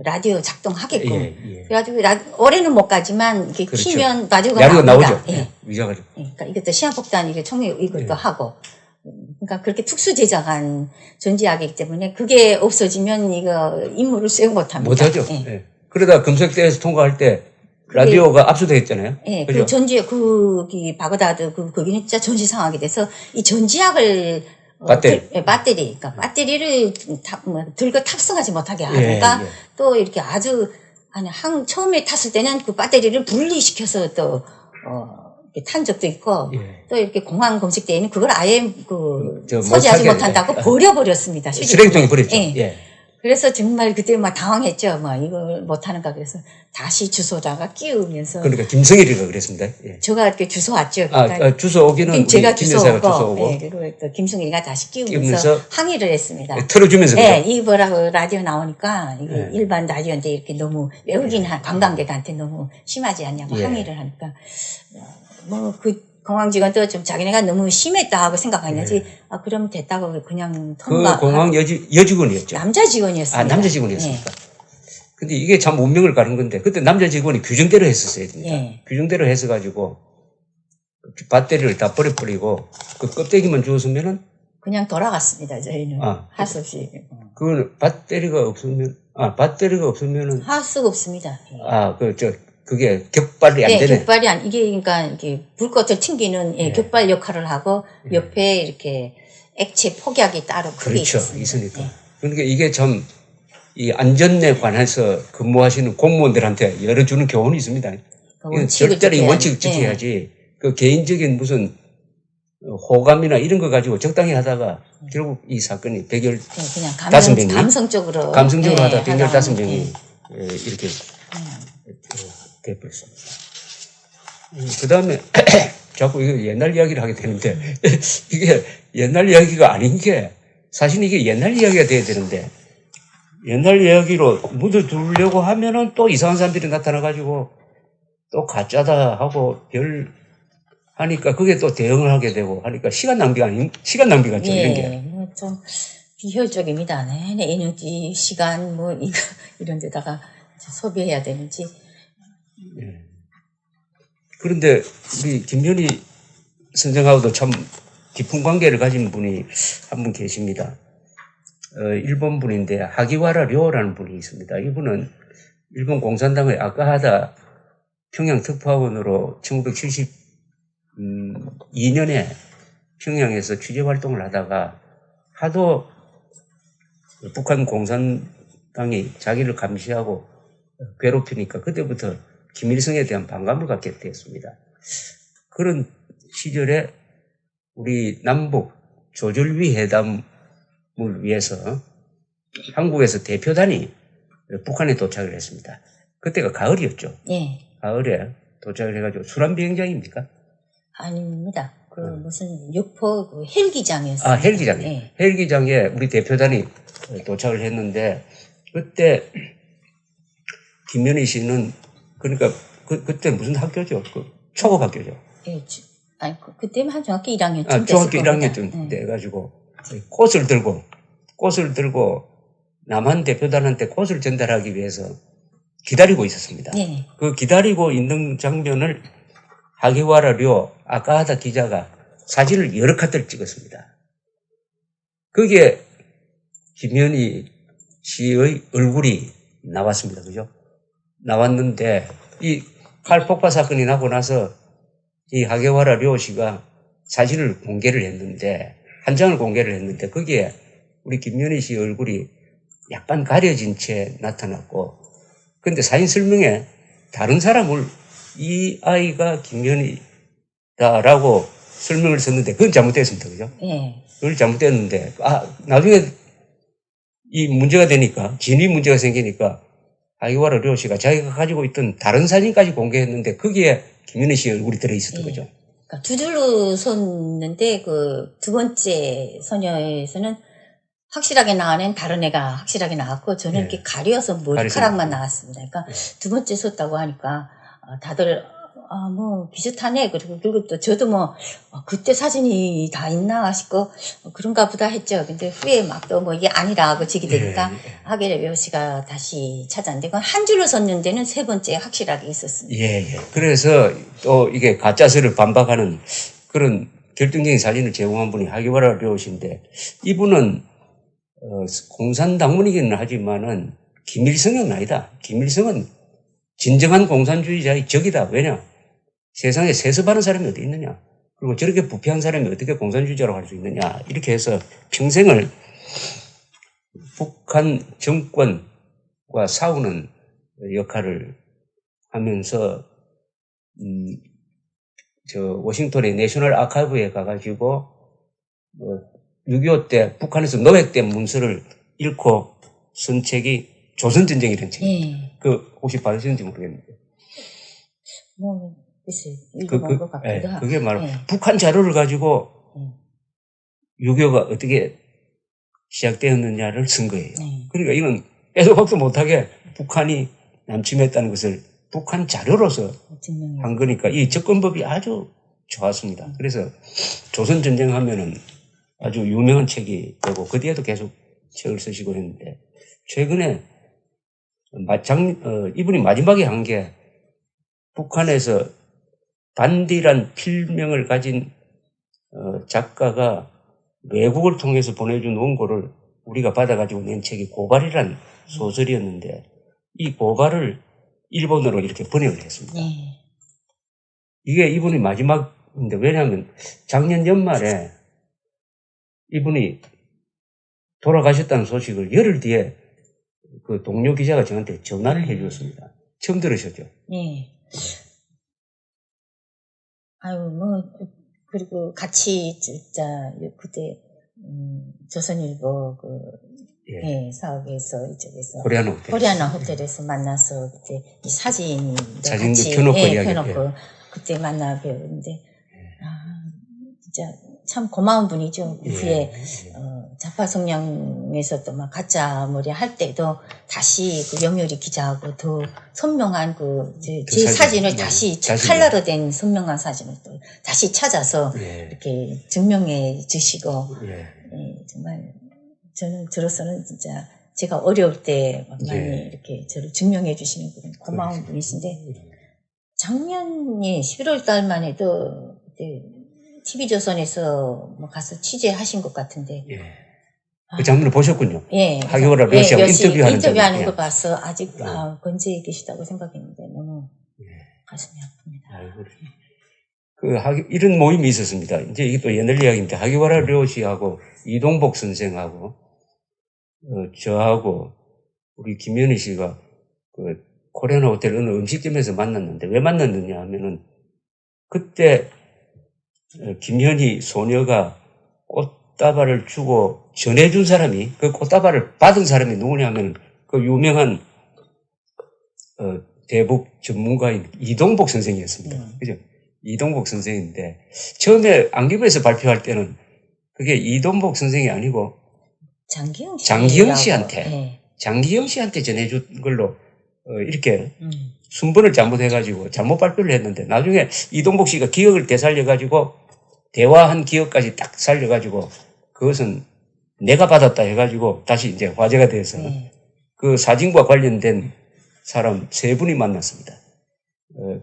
[SPEAKER 3] 라디오 작동하게끔. 그래가지고 올해는 못 가지만 이렇게 키면 라디오가
[SPEAKER 2] 나오죠. 위자가지고.
[SPEAKER 3] 그러니까 이것도 시한폭탄 이게 총력 이것도 하고. 그러니까 그렇게 특수 제작한 전지약이기 때문에 그게 없어지면 이거 임무를 수행 못합니다.
[SPEAKER 2] 못하죠. 그러다 검색대에서 통과할 때 라디오가 압수되었잖아요.
[SPEAKER 3] 그 전지 거기 바그다드 거기는 진짜 전시 상황이 돼서 이 전지약을 배터리, 그러니까 배터리를 들고 탑승하지 못하게 하니까 또 이렇게 아주 처음에 탔을 때는 그 배터리를 분리시켜서 또 탄 적도 있고
[SPEAKER 2] 예.
[SPEAKER 3] 또 이렇게 공항 검색 때에는 그걸 아예
[SPEAKER 2] 저
[SPEAKER 3] 소지하지
[SPEAKER 2] 못하게,
[SPEAKER 3] 못한다고
[SPEAKER 2] 예.
[SPEAKER 3] 버려버렸습니다.
[SPEAKER 2] 쓰레기통에 버렸죠.
[SPEAKER 3] 예.
[SPEAKER 2] 예.
[SPEAKER 3] 그래서 정말 그때 막 당황했죠. 이걸 못하는가 그래서 다시 주소다가 끼우면서
[SPEAKER 2] 그러니까 김성일이가 그랬습니다. 예.
[SPEAKER 3] 제가 이렇게 주소 왔죠. 그러니까
[SPEAKER 2] 주소 오기는
[SPEAKER 3] 제가
[SPEAKER 2] 우리 김
[SPEAKER 3] 주소
[SPEAKER 2] 여사가
[SPEAKER 3] 오고,
[SPEAKER 2] 주소 오고
[SPEAKER 3] 예, 그리고 또 김승일이가 다시 끼우면서
[SPEAKER 2] 끼우면서
[SPEAKER 3] 항의를 했습니다.
[SPEAKER 2] 틀어주면서
[SPEAKER 3] 네,
[SPEAKER 2] 그죠?
[SPEAKER 3] 이 뭐라고 라디오 나오니까 이게
[SPEAKER 2] 예.
[SPEAKER 3] 일반 라디오인데 이렇게 너무 외국인 관광객한테 너무 심하지 않냐고
[SPEAKER 2] 예.
[SPEAKER 3] 항의를 하니까 그 공항직원도 좀 자기네가 너무 심했다 하고 생각하는지
[SPEAKER 2] 예.
[SPEAKER 3] 그럼 됐다고 그냥
[SPEAKER 2] 그
[SPEAKER 3] 통과.
[SPEAKER 2] 공항 여직원이었죠.
[SPEAKER 3] 남자 직원이었습니다.
[SPEAKER 2] 남자 직원이었습니까?
[SPEAKER 3] 예.
[SPEAKER 2] 근데 이게 참 운명을 가는 건데 그때 남자 직원이 규정대로 했었어야 됩니다.
[SPEAKER 3] 예.
[SPEAKER 2] 규정대로 해서가지고 밧데리를 다 버려버리고 그 껍데기만 주었으면은
[SPEAKER 3] 그냥 돌아갔습니다. 저희는 할 수 없이.
[SPEAKER 2] 그 밧데리가 없으면은
[SPEAKER 3] 할 수가 없습니다. 예.
[SPEAKER 2] 그게 격발이 안
[SPEAKER 3] 네,
[SPEAKER 2] 되네.
[SPEAKER 3] 격발이 이게 그러니까 이게 불꽃을 튕기는
[SPEAKER 2] 예.
[SPEAKER 3] 격발 역할을 하고
[SPEAKER 2] 예.
[SPEAKER 3] 옆에 이렇게 액체 폭약이 따로 크게
[SPEAKER 2] 그렇죠.
[SPEAKER 3] 있었습니다.
[SPEAKER 2] 있으니까.
[SPEAKER 3] 예.
[SPEAKER 2] 그러니까 이게 참 이 안전에 관해서 근무하시는 공무원들한테 열어주는 교훈이 있습니다. 이건 절대로 이 원칙을 지켜야지. 그 개인적인 무슨 호감이나 이런 거 가지고 적당히 하다가 결국 이 사건이 백열
[SPEAKER 3] 그냥
[SPEAKER 2] 다섯 명이
[SPEAKER 3] 감성적으로
[SPEAKER 2] 하다 백열 다섯
[SPEAKER 3] 하다가,
[SPEAKER 2] 명이 이렇게 돼버렸습니다. 그 다음에 자꾸 이거 옛날 이야기를 하게 되는데 이게 옛날 이야기가 아닌 게 사실 이게 옛날 이야기가 돼야 되는데 옛날 이야기로 묻어두려고 하면은 또 이상한 사람들이 나타나가지고 또 가짜다 하고 하니까 그게 또 대응을 하게 되고 하니까 시간 낭비가 죠 이런 게.
[SPEAKER 3] 좀 비효율적입니다. 내내 에너지, 시간 이거 이런 데다가 소비해야 되는지.
[SPEAKER 2] 예. 그런데 우리 김연희 선생하고도 참 깊은 관계를 가진 분이 한 분 계십니다. 일본 분인데 하기와라 료라는 분이 있습니다. 이분은 일본 공산당의 아카하다 평양 특파원으로 1972년에 평양에서 취재 활동을 하다가 하도 북한 공산당이 자기를 감시하고 괴롭히니까 그때부터 김일성에 대한 반감을 갖게 되었습니다. 그런 시절에 우리 남북 조절위 회담을 위해서 한국에서 대표단이 북한에 도착을 했습니다. 그때가 가을이었죠.
[SPEAKER 3] 예.
[SPEAKER 2] 가을에 도착을 해가지고 수란 비행장입니까?
[SPEAKER 3] 아닙니다. 무슨 육포 헬기장이었어요.
[SPEAKER 2] 헬기장에.
[SPEAKER 3] 예.
[SPEAKER 2] 헬기장에 우리 대표단이 도착을 했는데 그때 김연희 씨는 그러니까 그때 무슨 학교죠? 초급 학교죠.
[SPEAKER 3] 예. 그때면 한 중학교 1학년쯤
[SPEAKER 2] 중학교
[SPEAKER 3] 됐을
[SPEAKER 2] 1학년쯤 돼가지고 꽃을 들고 남한 대표단한테 꽃을 전달하기 위해서 기다리고 있었습니다.
[SPEAKER 3] 네.
[SPEAKER 2] 그 기다리고 있는 장면을 하기와라 료 아카하다 기자가 사진을 여러 카드를 찍었습니다. 거기에 김연희 씨의 얼굴이 나왔습니다. 그죠? 나왔는데 이 칼 폭파 사건이 나고 나서 이 하게와라 료 씨가 사진을 공개를 했는데 한 장을 공개를 했는데 거기에 우리 김연희 씨 얼굴이 약간 가려진 채 나타났고 근데 사진 설명에 다른 사람을 이 아이가 김연희다라고 설명을 썼는데 그건 잘못됐습니다. 그죠?
[SPEAKER 3] 예.
[SPEAKER 2] 그걸 잘못됐는데 나중에 이 문제가 되니까 진위 문제가 생기니까 하기와라 료 씨가 자기가 가지고 있던 다른 사진까지 공개했는데 거기에 김연희 씨 얼굴이 들어있었던 거죠.
[SPEAKER 3] 그러니까 두 줄로 섰는데 그 두 번째 소녀에서는 확실하게 나온 다른 애가 확실하게 나왔고 저는 이렇게 가려서 머리카락만 나왔습니다. 그러니까 두 번째 섰다고 하니까 다들 비슷하네. 그리고 또 저도 그때 사진이 다 있나 싶고 그런가 보다 했죠. 근데 후에 막 또 이게 아니라 하고 지게 되니까 하게와라 씨가 다시 찾았는데 그건 한 줄로 섰는데는 세 번째 확실하게 있었습니다.
[SPEAKER 2] 예. 그래서 또 이게 가짜설을 반박하는 그런 결정적인 사진을 제공한 분이 하기와라 료 씨인데 이분은 공산당원이기는 하지만은 김일성은 아니다. 김일성은 진정한 공산주의자의 적이다. 왜냐? 세상에 세습하는 사람이 어디 있느냐? 그리고 저렇게 부패한 사람이 어떻게 공산주의자라고 할 수 있느냐? 이렇게 해서 평생을 북한 정권과 싸우는 역할을 하면서 워싱턴의 내셔널 아카이브에 가가지고 6.25 때 북한에서 노획된 문서를 읽고 쓴 책이 조선전쟁이라는 책이에요.
[SPEAKER 3] 예.
[SPEAKER 2] 그 혹시 받으셨는지 모르겠는데.
[SPEAKER 3] 뭐 글쎄 읽어본 것 같기도 하고.
[SPEAKER 2] 그게 바로
[SPEAKER 3] 예.
[SPEAKER 2] 북한 자료를 가지고 6.25가 어떻게 시작되었느냐를 쓴 거예요. 그러니까 이건 빼도 박도 못하게 북한이 남침했다는 것을 북한 자료로서 한 거니까 이 접근법이 아주 좋았습니다. 그래서 조선전쟁 하면은 아주 유명한 책이 되고 그 뒤에도 계속 책을 쓰시고 했는데 최근에 이분이 마지막에 한 게 북한에서 반디란 필명을 가진 작가가 외국을 통해서 보내준 원고를 우리가 받아가지고 낸 책이 고발이란 소설이었는데 이 고발을 일본어로 이렇게 번역을 했습니다. 이게 이분이 마지막인데 왜냐하면 작년 연말에 이분이 돌아가셨다는 소식을 열흘 뒤에 그 동료 기자가 저한테 전화를 해 주었습니다. 처음 들으셨죠?
[SPEAKER 3] 네. 아유, 뭐, 그리고 같이, 진짜, 그때, 조선일보 사업에서 이쪽에서. 코리아나 호텔에서 만나서 그때 이 사진도 같이
[SPEAKER 2] 켜놓고
[SPEAKER 3] 켜놓고 그때 만나 배웠는데, 진짜 참 고마운 분이죠. 그 후에, 자파성냥에서 또 막 가짜 머리 할 때도 다시 그 영열이 기자하고 더 선명한 제 사진을 다시 칼라로 된 선명한 사진을 또 다시 찾아서 이렇게 증명해 주시고, 정말 저는 들어서는 진짜 제가 어려울 때 많이 이렇게 저를 증명해 주시는 그런 고마운 분이신데, 작년에 11월 달만 해도 그때 TV조선에서 뭐 가서 취재하신 것 같은데,
[SPEAKER 2] 그 장면을 보셨군요.
[SPEAKER 3] 예.
[SPEAKER 2] 하기와라 료시하고
[SPEAKER 3] 인터뷰하는 거 봐서 아직 건재해 계시다고 생각했는데 너무 가슴이 아픕니다.
[SPEAKER 2] 이런 모임이 있었습니다. 이제 이게 또 옛날 이야기인데 하기와라 료시하고 이동복 선생하고 저하고 우리 김현희 씨가 그 코리아나 호텔 어느 음식점에서 만났는데 왜 만났느냐 하면은 그때 김현희 소녀가 꽃다발을 주고 전해준 사람이, 그 꽃다발을 받은 사람이 누구냐면 그 유명한 대북 전문가인 이동복 선생이었습니다. 그죠? 이동복 선생인데 처음에 안기부에서 발표할 때는 그게 이동복 선생이 아니고 장기영 씨한테 전해준 걸로 이렇게 순번을 잘못해가지고 잘못 발표를 했는데 나중에 이동복 씨가 기억을 되살려가지고 대화한 기억까지 딱 살려가지고 그것은 내가 받았다 해가지고 다시 이제 화제가 돼서 그 사진과 관련된 사람 3분이 만났습니다.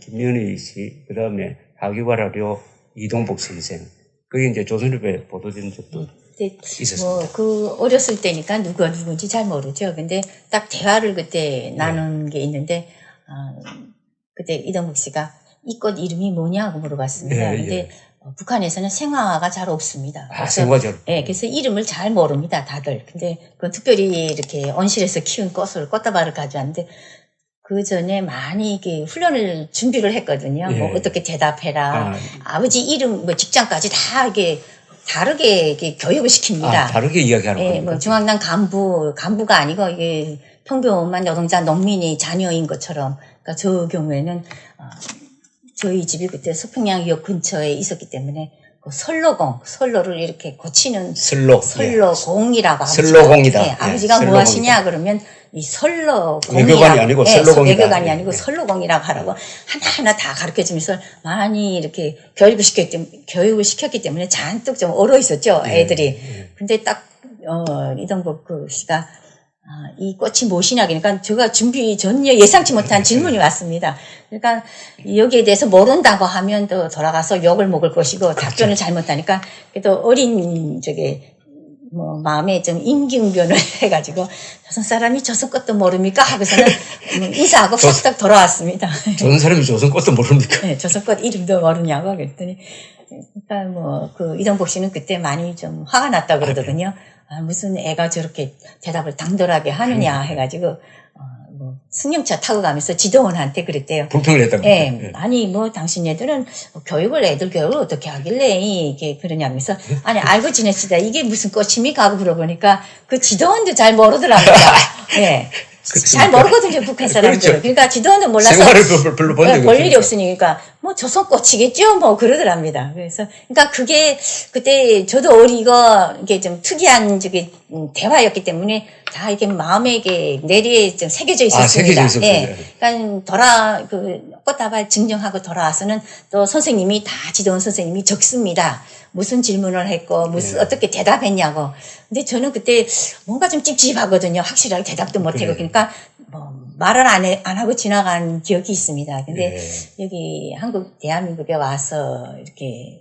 [SPEAKER 2] 김현희 씨, 그 다음에 하기와라 료, 이동복 선생. 그게 이제 조선일보에 보도된 적도 있었습니다.
[SPEAKER 3] 그 어렸을 때니까 누가 누군지 잘 모르죠. 근데 딱 대화를 그때 나눈 게 있는데, 그때 이동복 씨가 이 꽃 이름이 뭐냐고 물어봤습니다. 근데 북한에서는 생화가 잘 없습니다.
[SPEAKER 2] 생화죠.
[SPEAKER 3] 그래서 이름을 잘 모릅니다, 다들. 근데 그 특별히 이렇게 온실에서 키운 꽃다발을 가져왔는데 그 전에 많이 이렇게 훈련을 준비를 했거든요. 뭐 어떻게 대답해라. 아버지 이름, 뭐 직장까지 다 이게 다르게 이렇게 교육을 시킵니다.
[SPEAKER 2] 다르게 이야기하는 겁니다.
[SPEAKER 3] 뭐 중앙당 간부가 아니고 이게 평범한 노동자 농민이 자녀인 것처럼. 그러니까 저 경우에는 저희 집이 그때 서평양역 근처에 있었기 때문에 그 선로를 이렇게 고치는 선로공이라고 아버지가 뭐 하시냐 그러면 이
[SPEAKER 2] 외교관이 아니고
[SPEAKER 3] 외교관이 아니고 선로공이라고 하라고 하나하나 다 가르쳐주면서 많이 이렇게 교육을 시켰기 때문에 잔뜩 좀 얼어 있었죠, 애들이. 근데 딱 이동복 씨가 이 꽃이 무엇이냐 그러니까 제가 전혀 예상치 못한 질문이 왔습니다. 그러니까 여기에 대해서 모른다고 하면 또 돌아가서 욕을 먹을 것이고 답변을 잘못하니까 그래도 어린 마음에 좀 임기응변을 해가지고 조선 사람이 조선 것도 모릅니까? 하고서는 인사하고 싹싹 돌아왔습니다.
[SPEAKER 2] 조선 사람이 조선 것도 모릅니까?
[SPEAKER 3] 네, 조선 것 이름도 모르냐고 그랬더니 그러니까 이동복 씨는 그때 많이 좀 화가 났다고 그러거든요. 무슨 애가 저렇게 대답을 당돌하게 하느냐 해가지고 승용차 타고 가면서 지도원한테 그랬대요.
[SPEAKER 2] 불평을 했다고.
[SPEAKER 3] 예, 아니 뭐 당신네들은 애들 교육을 어떻게 하길래 이게 그러냐면서 아니 알고 지냈시다 이게 무슨 꽃입니까 하고 물어보니까 그 지도원도 잘 모르더라고요. 예. 잘 모르거든요, 북한 사람들.
[SPEAKER 2] 그렇죠.
[SPEAKER 3] 그러니까 지도원은 몰라서.
[SPEAKER 2] 생활을 별로 본 적이
[SPEAKER 3] 볼 일이 없으니까, 뭐, 조선꽃이겠죠? 뭐, 그러더랍니다. 그래서, 그러니까 그게, 그때 저도 이게 좀 특이한 대화였기 때문에 다 이게 마음에 이게 내리에 좀 새겨져 있었습니다.
[SPEAKER 2] 새겨져
[SPEAKER 3] 예. 그러니까 꽃다발 증정하고 돌아와서는 또 선생님이 다 지도원 선생님이 적습니다. 무슨 질문을 했고, 어떻게 대답했냐고. 근데 저는 그때 뭔가 좀 찝찝하거든요. 확실하게 대답도 못하고. 그러니까, 말을 안 하고 지나간 기억이 있습니다. 근데 여기 대한민국에 와서 이렇게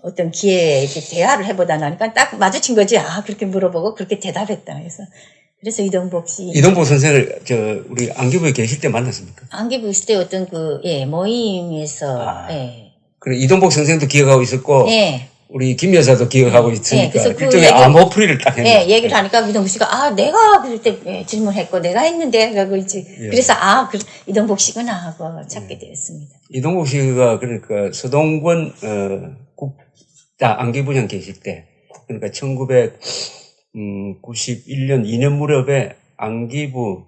[SPEAKER 3] 어떤 기회에 이렇게 대화를 해보다 나니까 딱 마주친 거지. 그렇게 물어보고 그렇게 대답했다. 그래서 이동복 씨.
[SPEAKER 2] 이동복 선생을 우리 안기부에 계실 때 만났습니까?
[SPEAKER 3] 안기부 있을 때 어떤 모임에서, 예.
[SPEAKER 2] 그래, 이동복 선생도 기억하고 있었고. 예. 우리 김 여사도 기억하고 있으니까 일종의 암호풀이를 딱 했네.
[SPEAKER 3] 예, 얘기를 하니까 이동복 씨가 내가 그럴 때 질문했고 내가 했는데 그러고 이제 그래서 이동복 씨구나 하고 찾게 되었습니다.
[SPEAKER 2] 이동복 씨가 그러니까 서동권 안기부장 계실 때 그러니까 1991년 2년 무렵에 안기부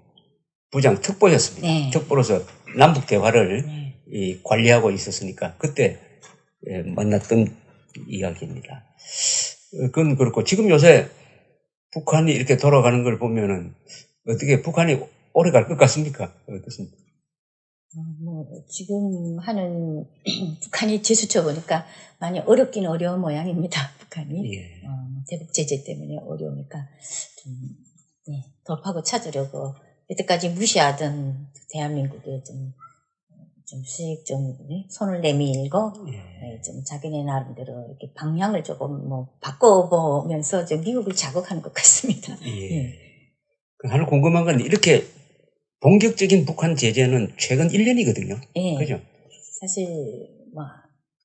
[SPEAKER 2] 부장 특보였습니다. 네. 특보로서 남북 대화를 관리하고 있었으니까 그때 만났던 이야기입니다. 그건 그렇고 지금 요새 북한이 이렇게 돌아가는 걸 보면은 어떻게 북한이 오래 갈 것 같습니까? 어떻습니까?
[SPEAKER 3] 지금 하는 북한이 재수쳐 보니까 많이 어렵긴 어려운 모양입니다. 북한이 대북 제재 때문에 어려우니까 좀 돌파구 찾으려고 여태까지 무시하던 대한민국에 좀 수익 손을 내밀고, 좀 자기네 나름대로 이렇게 방향을 조금 바꿔보면서 좀 미국을 자극하는 것 같습니다.
[SPEAKER 2] 하나 궁금한 건 이렇게 본격적인 북한 제재는 최근 1년이거든요. 그죠?
[SPEAKER 3] 사실,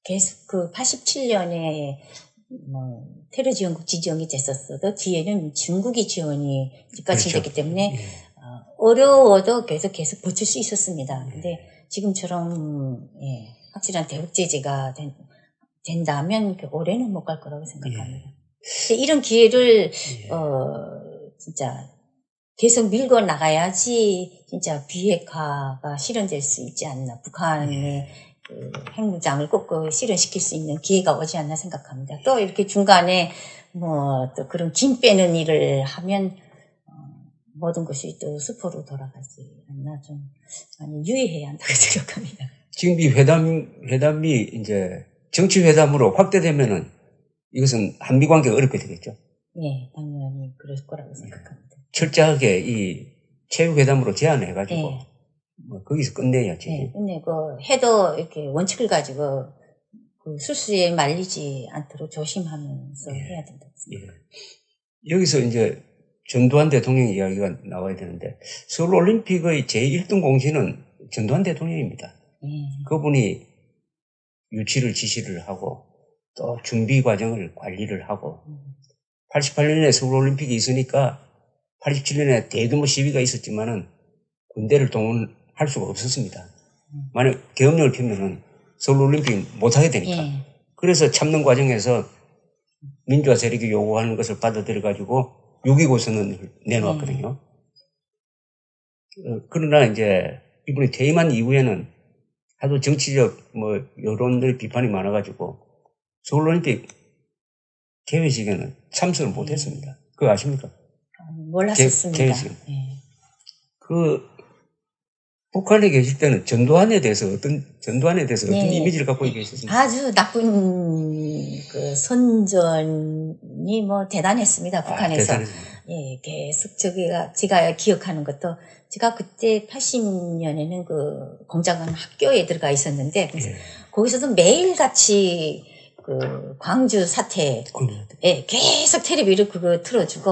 [SPEAKER 3] 계속 87년에 테러 지원국 지정이 됐었어도 뒤에는 중국이 지원이 뒷받침됐기 때문에, 어려워도 계속 버틸 수 있었습니다. 근데 지금처럼 확실한 대북 제재가 된다면 올해는 못 갈 거라고 생각합니다. 이런 기회를 진짜 계속 밀고 나가야지 진짜 비핵화가 실현될 수 있지 않나. 북한의 핵무장을 꼭 실현시킬 수 있는 기회가 오지 않나 생각합니다. 또 이렇게 중간에 또 그런 김 빼는 일을 하면 모든 것이 또 수포로 돌아가지 않나 좀 많이 유의해야 한다고 생각합니다.
[SPEAKER 2] 지금 이 회담이 이제 정치회담으로 확대되면은 이것은 한미 관계가 어렵게 되겠죠?
[SPEAKER 3] 네, 당연히 그럴 거라고 생각합니다.
[SPEAKER 2] 철저하게 이 체육회담으로 제한해가지고 거기서 끝내야지.
[SPEAKER 3] 네, 끝내고 해도 이렇게 원칙을 가지고 술수에 말리지 않도록 조심하면서 해야 된다고 생각합니다.
[SPEAKER 2] 여기서 이제 전두환 대통령 이야기가 나와야 되는데 서울올림픽의 제1등 공신은 전두환 대통령입니다. 그분이 유치를 지시를 하고 또 준비 과정을 관리를 하고 88년에 서울올림픽이 있으니까 87년에 대규모 시위가 있었지만은 군대를 동원할 수가 없었습니다. 만약 계엄령을 피면은 서울올림픽 못하게 되니까. 그래서 참는 과정에서 민주화 세력이 요구하는 것을 받아들여가지고 6.25선언을 내놓았거든요. 그러나 이제 이분이 퇴임한 이후에는 하도 정치적 여론들 비판이 많아가지고 서울올림픽 개회식에는 참석을 못했습니다. 그거 아십니까?
[SPEAKER 3] 몰랐었습니다.
[SPEAKER 2] 개회식. 북한에 계실 때는 전두환에 대해서 어떤 이미지를 갖고 계셨습니까?
[SPEAKER 3] 아주 나쁜 선전이 대단했습니다. 북한에서. 계속 제가 기억하는 것도 제가 그때 80년에는 공작원 학교에 들어가 있었는데 거기서도 매일같이 광주 사태 계속 텔레비를 그거 틀어주고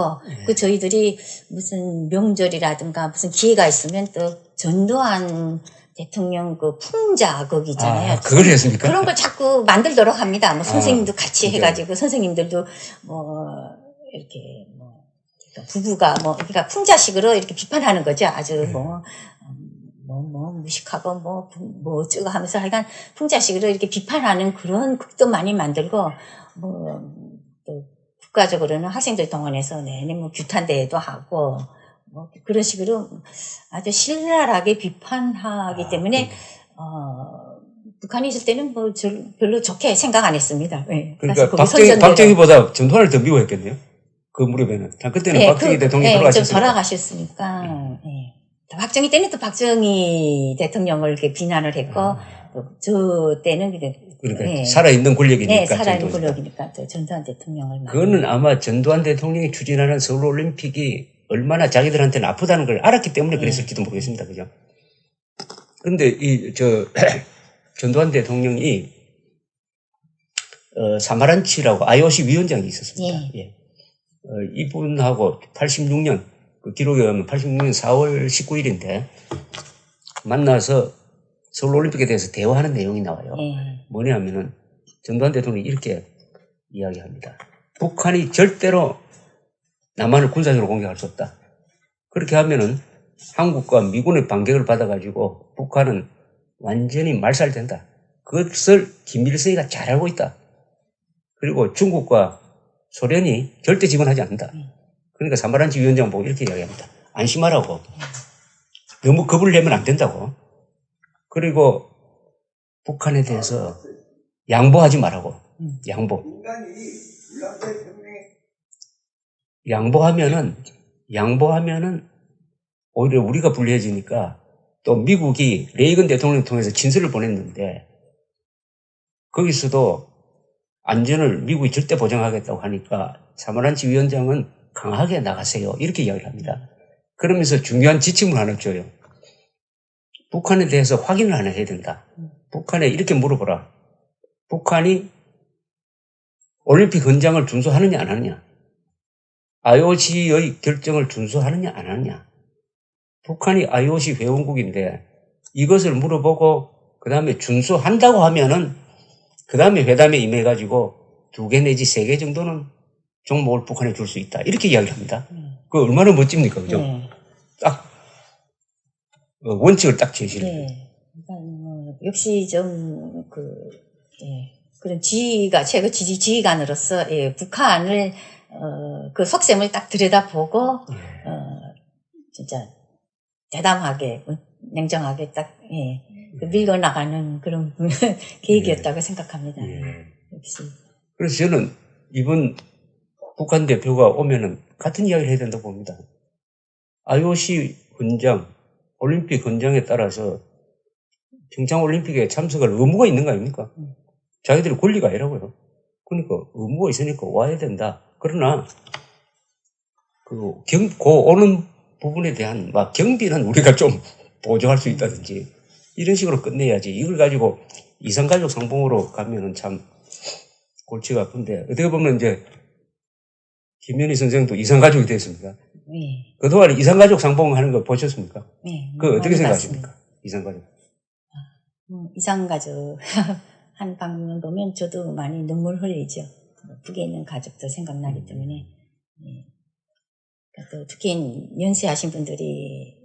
[SPEAKER 3] 저희들이 무슨 명절이라든가 무슨 기회가 있으면 또 전두환 대통령 풍자 거기 있잖아요.
[SPEAKER 2] 그걸 했습니까?
[SPEAKER 3] 그런 걸 자꾸 만들도록 합니다. 선생님도 같이 해가지고 선생님들도 이렇게 부부가 그러니까 풍자식으로 이렇게 비판하는 거죠. 아주 무식하고 어쩌고 하면서 하여간 풍자식으로 이렇게 비판하는 그런 극도 많이 만들고, 또 국가적으로는 학생들 동원해서 내내 규탄대회도 하고, 그런 식으로 아주 신랄하게 비판하기 때문에, 북한에 있을 때는 별로 좋게 생각 안 했습니다. 네.
[SPEAKER 2] 그러니까 박정희보다 전두환을 더 미워했겠네요. 그 무렵에는. 그때는
[SPEAKER 3] 네,
[SPEAKER 2] 박정희 대통령이 돌아가셨으니까.
[SPEAKER 3] 돌아가셨으니까. 네. 박정희 때는 또 박정희 대통령을 이렇게 비난을 했고, 저 때는
[SPEAKER 2] 그러니까
[SPEAKER 3] 네.
[SPEAKER 2] 살아있는 권력이니까.
[SPEAKER 3] 네, 살아있는 권력이니까 또 전두환 대통령을.
[SPEAKER 2] 그거는 아마 전두환 대통령이 추진하는 서울올림픽이 얼마나 자기들한테는 아프다는 걸 알았기 때문에 그랬을지도 모르겠습니다. 그죠? 그런데 전두환 대통령이 사마란치라고 IOC 위원장이 있었습니다. 예. 이분하고 86년 그 기록에 의하면 86년 4월 19일인데 만나서 서울올림픽에 대해서 대화하는 내용이 나와요. 뭐냐면은 전두환 대통령이 이렇게 이야기합니다. 북한이 절대로 남한을 군사적으로 공격할 수 없다. 그렇게 하면은 한국과 미군의 반격을 받아가지고 북한은 완전히 말살된다. 그것을 김일성이가 잘 알고 있다. 그리고 중국과 소련이 절대 지원하지 않는다. 그러니까 사마란치 위원장 보고 이렇게 이야기합니다. 안심하라고. 너무 겁을 내면 안 된다고. 그리고 북한에 대해서 양보하지 말라고. 양보하면은 오히려 우리가 불리해지니까 또 미국이 레이건 대통령을 통해서 진술을 보냈는데 거기서도 안전을 미국이 절대 보장하겠다고 하니까 사마란치 위원장은 강하게 나가세요. 이렇게 이야기를 합니다. 그러면서 중요한 지침을 하나 줘요. 북한에 대해서 확인을 하나 해야 된다. 북한에 이렇게 물어보라. 북한이 올림픽 헌장을 준수하느냐 안 하느냐. IOC의 결정을 준수하느냐 안 하느냐. 북한이 IOC 회원국인데 이것을 물어보고 그 다음에 준수한다고 하면은 그 다음에 회담에 임해가지고 2개 내지 3개 정도는 종목을 북한에 줄 수 있다. 이렇게 이야기를 합니다. 그거 얼마나 멋집니까? 그죠? 딱 원칙을 딱 제시를 해요.
[SPEAKER 3] 역시 그런 지휘관으로서 북한을 그 속셈을 딱 들여다보고 진짜 대담하게 냉정하게 딱 밀고 나가는 그런 계획이었다고 생각합니다. 역시.
[SPEAKER 2] 그래서 저는 이번 북한 대표가 오면은 같은 이야기를 해야 된다고 봅니다. IOC 헌장, 올림픽 헌장에 따라서 평창올림픽에 참석할 의무가 있는 거 아닙니까? 자기들의 권리가 아니라고요. 그러니까 의무가 있으니까 와야 된다. 그러나 그 오는 부분에 대한 경비는 우리가 좀 보조할 수 있다든지 이런 식으로 끝내야지. 이걸 가지고 이산가족 상봉으로 가면은 참 골치가 아픈데 어떻게 보면 이제 김현희 선생도 이산가족이 됐습니다. 그동안 이산가족 상봉하는 거 보셨습니까? 그거 어떻게 생각하십니까? 이산가족.
[SPEAKER 3] 이산가족 한 방면 보면 저도 많이 눈물 흘리죠. 북에 있는 가족도 생각나기 때문에. 또 특히 연세하신 분들이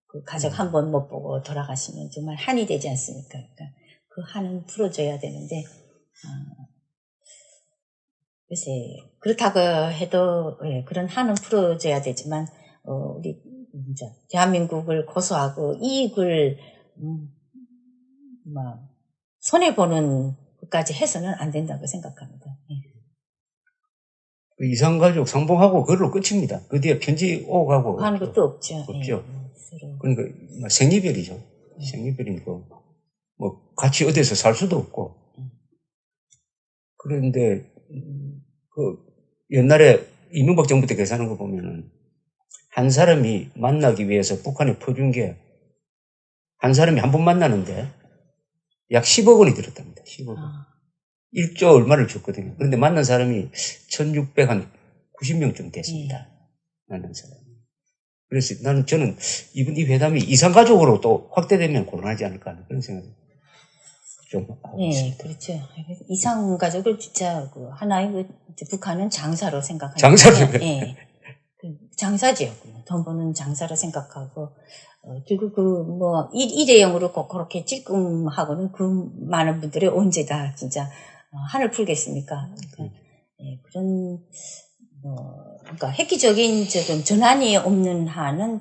[SPEAKER 3] 그 가족 한 번 못 보고 돌아가시면 정말 한이 되지 않습니까? 그러니까 그 한은 풀어줘야 되는데, 글쎄, 그렇다고 해도, 그런 한은 풀어줘야 되지만, 우리, 대한민국을 고소하고 이익을, 손해보는 것까지 해서는 안 된다고 생각합니다.
[SPEAKER 2] 이산가족 상봉하고 그걸로 끝입니다. 그 뒤에 편지 오고 가고.
[SPEAKER 3] 하는 것도 없죠.
[SPEAKER 2] 그러니까 생이별이죠. 생이별이고 같이 어디서 살 수도 없고. 그런데 그 옛날에 이명박 정부 때 계산한 거 보면은 한 사람이 만나기 위해서 북한에 퍼준 게 한 사람이 한 번 만나는데 약 10억 원이 들었답니다. 10억 원. 1조 얼마를 줬거든요. 그런데 만난 사람이 1690명쯤 됐습니다. 만난 사람이. 그래서 저는 이 회담이 이산가족으로 또 확대되면 곤란하지 않을까 하는 그런 생각이 좀 하고 있습니다.
[SPEAKER 3] 그렇죠. 이산가족을 진짜 하나의 북한은 장사로 생각합니다.
[SPEAKER 2] 장사로
[SPEAKER 3] 장사지요. 돈 버는 장사로 생각하고 그리고 일회용으로 꼭 그렇게 찔끔하고는 그 많은 분들이 언제 다 진짜 한을 풀겠습니까? 그러니까, 예, 그런, 그러니까 획기적인 조금 전환이 없는 한은,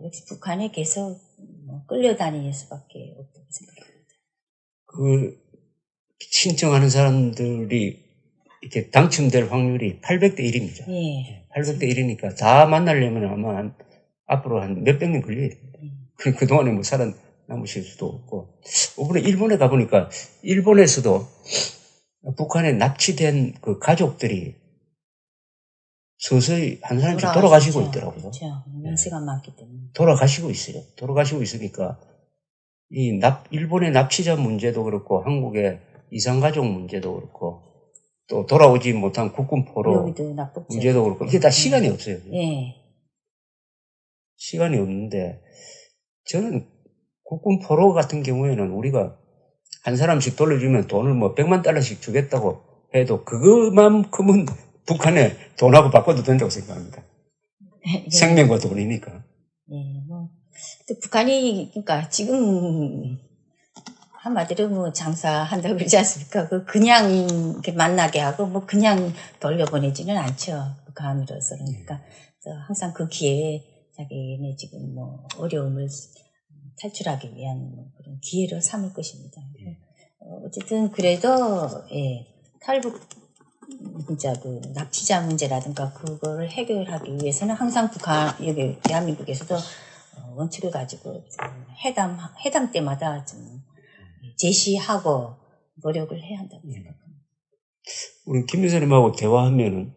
[SPEAKER 3] 역시 북한에 계속 끌려다닐 수밖에 없다고 생각합니다.
[SPEAKER 2] 신청하는 사람들이 이렇게 당첨될 확률이 800대 1입니다.
[SPEAKER 3] 예.
[SPEAKER 2] 800대 1이니까 다 만나려면 아마 앞으로 한 몇백 년 걸려야 돼요. 그동안에 뭐 살아남으실 수도 없고. 이번에 일본에 가보니까 일본에서도 북한에 납치된 그 가족들이 서서히 한 사람씩 돌아가시고 있더라고요.
[SPEAKER 3] 그렇죠. 연세가 많기 때문에.
[SPEAKER 2] 돌아가시고 있어요. 돌아가시고 있으니까 일본의 납치자 문제도 그렇고 한국의 이산가족 문제도 그렇고 또 돌아오지 못한 국군 포로 문제도 그렇고 이게 다 시간이 없어요.
[SPEAKER 3] 예.
[SPEAKER 2] 시간이 없는데 저는 국군 포로 같은 경우에는 우리가 한 사람씩 돌려주면 돈을 뭐 100만 달러씩 주겠다고 해도 그것만큼은 북한에 돈하고 바꿔도 된다고 생각합니다.
[SPEAKER 3] 예.
[SPEAKER 2] 생명과 돈이니까.
[SPEAKER 3] 예, 북한이, 그러니까 지금 한마디로 장사한다고 그러지 않습니까? 그냥 이렇게 만나게 하고 그냥 돌려보내지는 않죠. 북한으로서는. 그러니까 항상 그 기회에 자기네 지금 어려움을 탈출하기 위한 그런 기회로 삼을 것입니다. 어쨌든 그래도 예, 탈북 진짜 납치자 문제라든가 그거를 해결하기 위해서는 항상 여기 대한민국에서도 원칙을 가지고 회담 때마다 좀 제시하고 노력을 해야 한다고 생각합니다.
[SPEAKER 2] 우리 김 여사님하고 대화하면은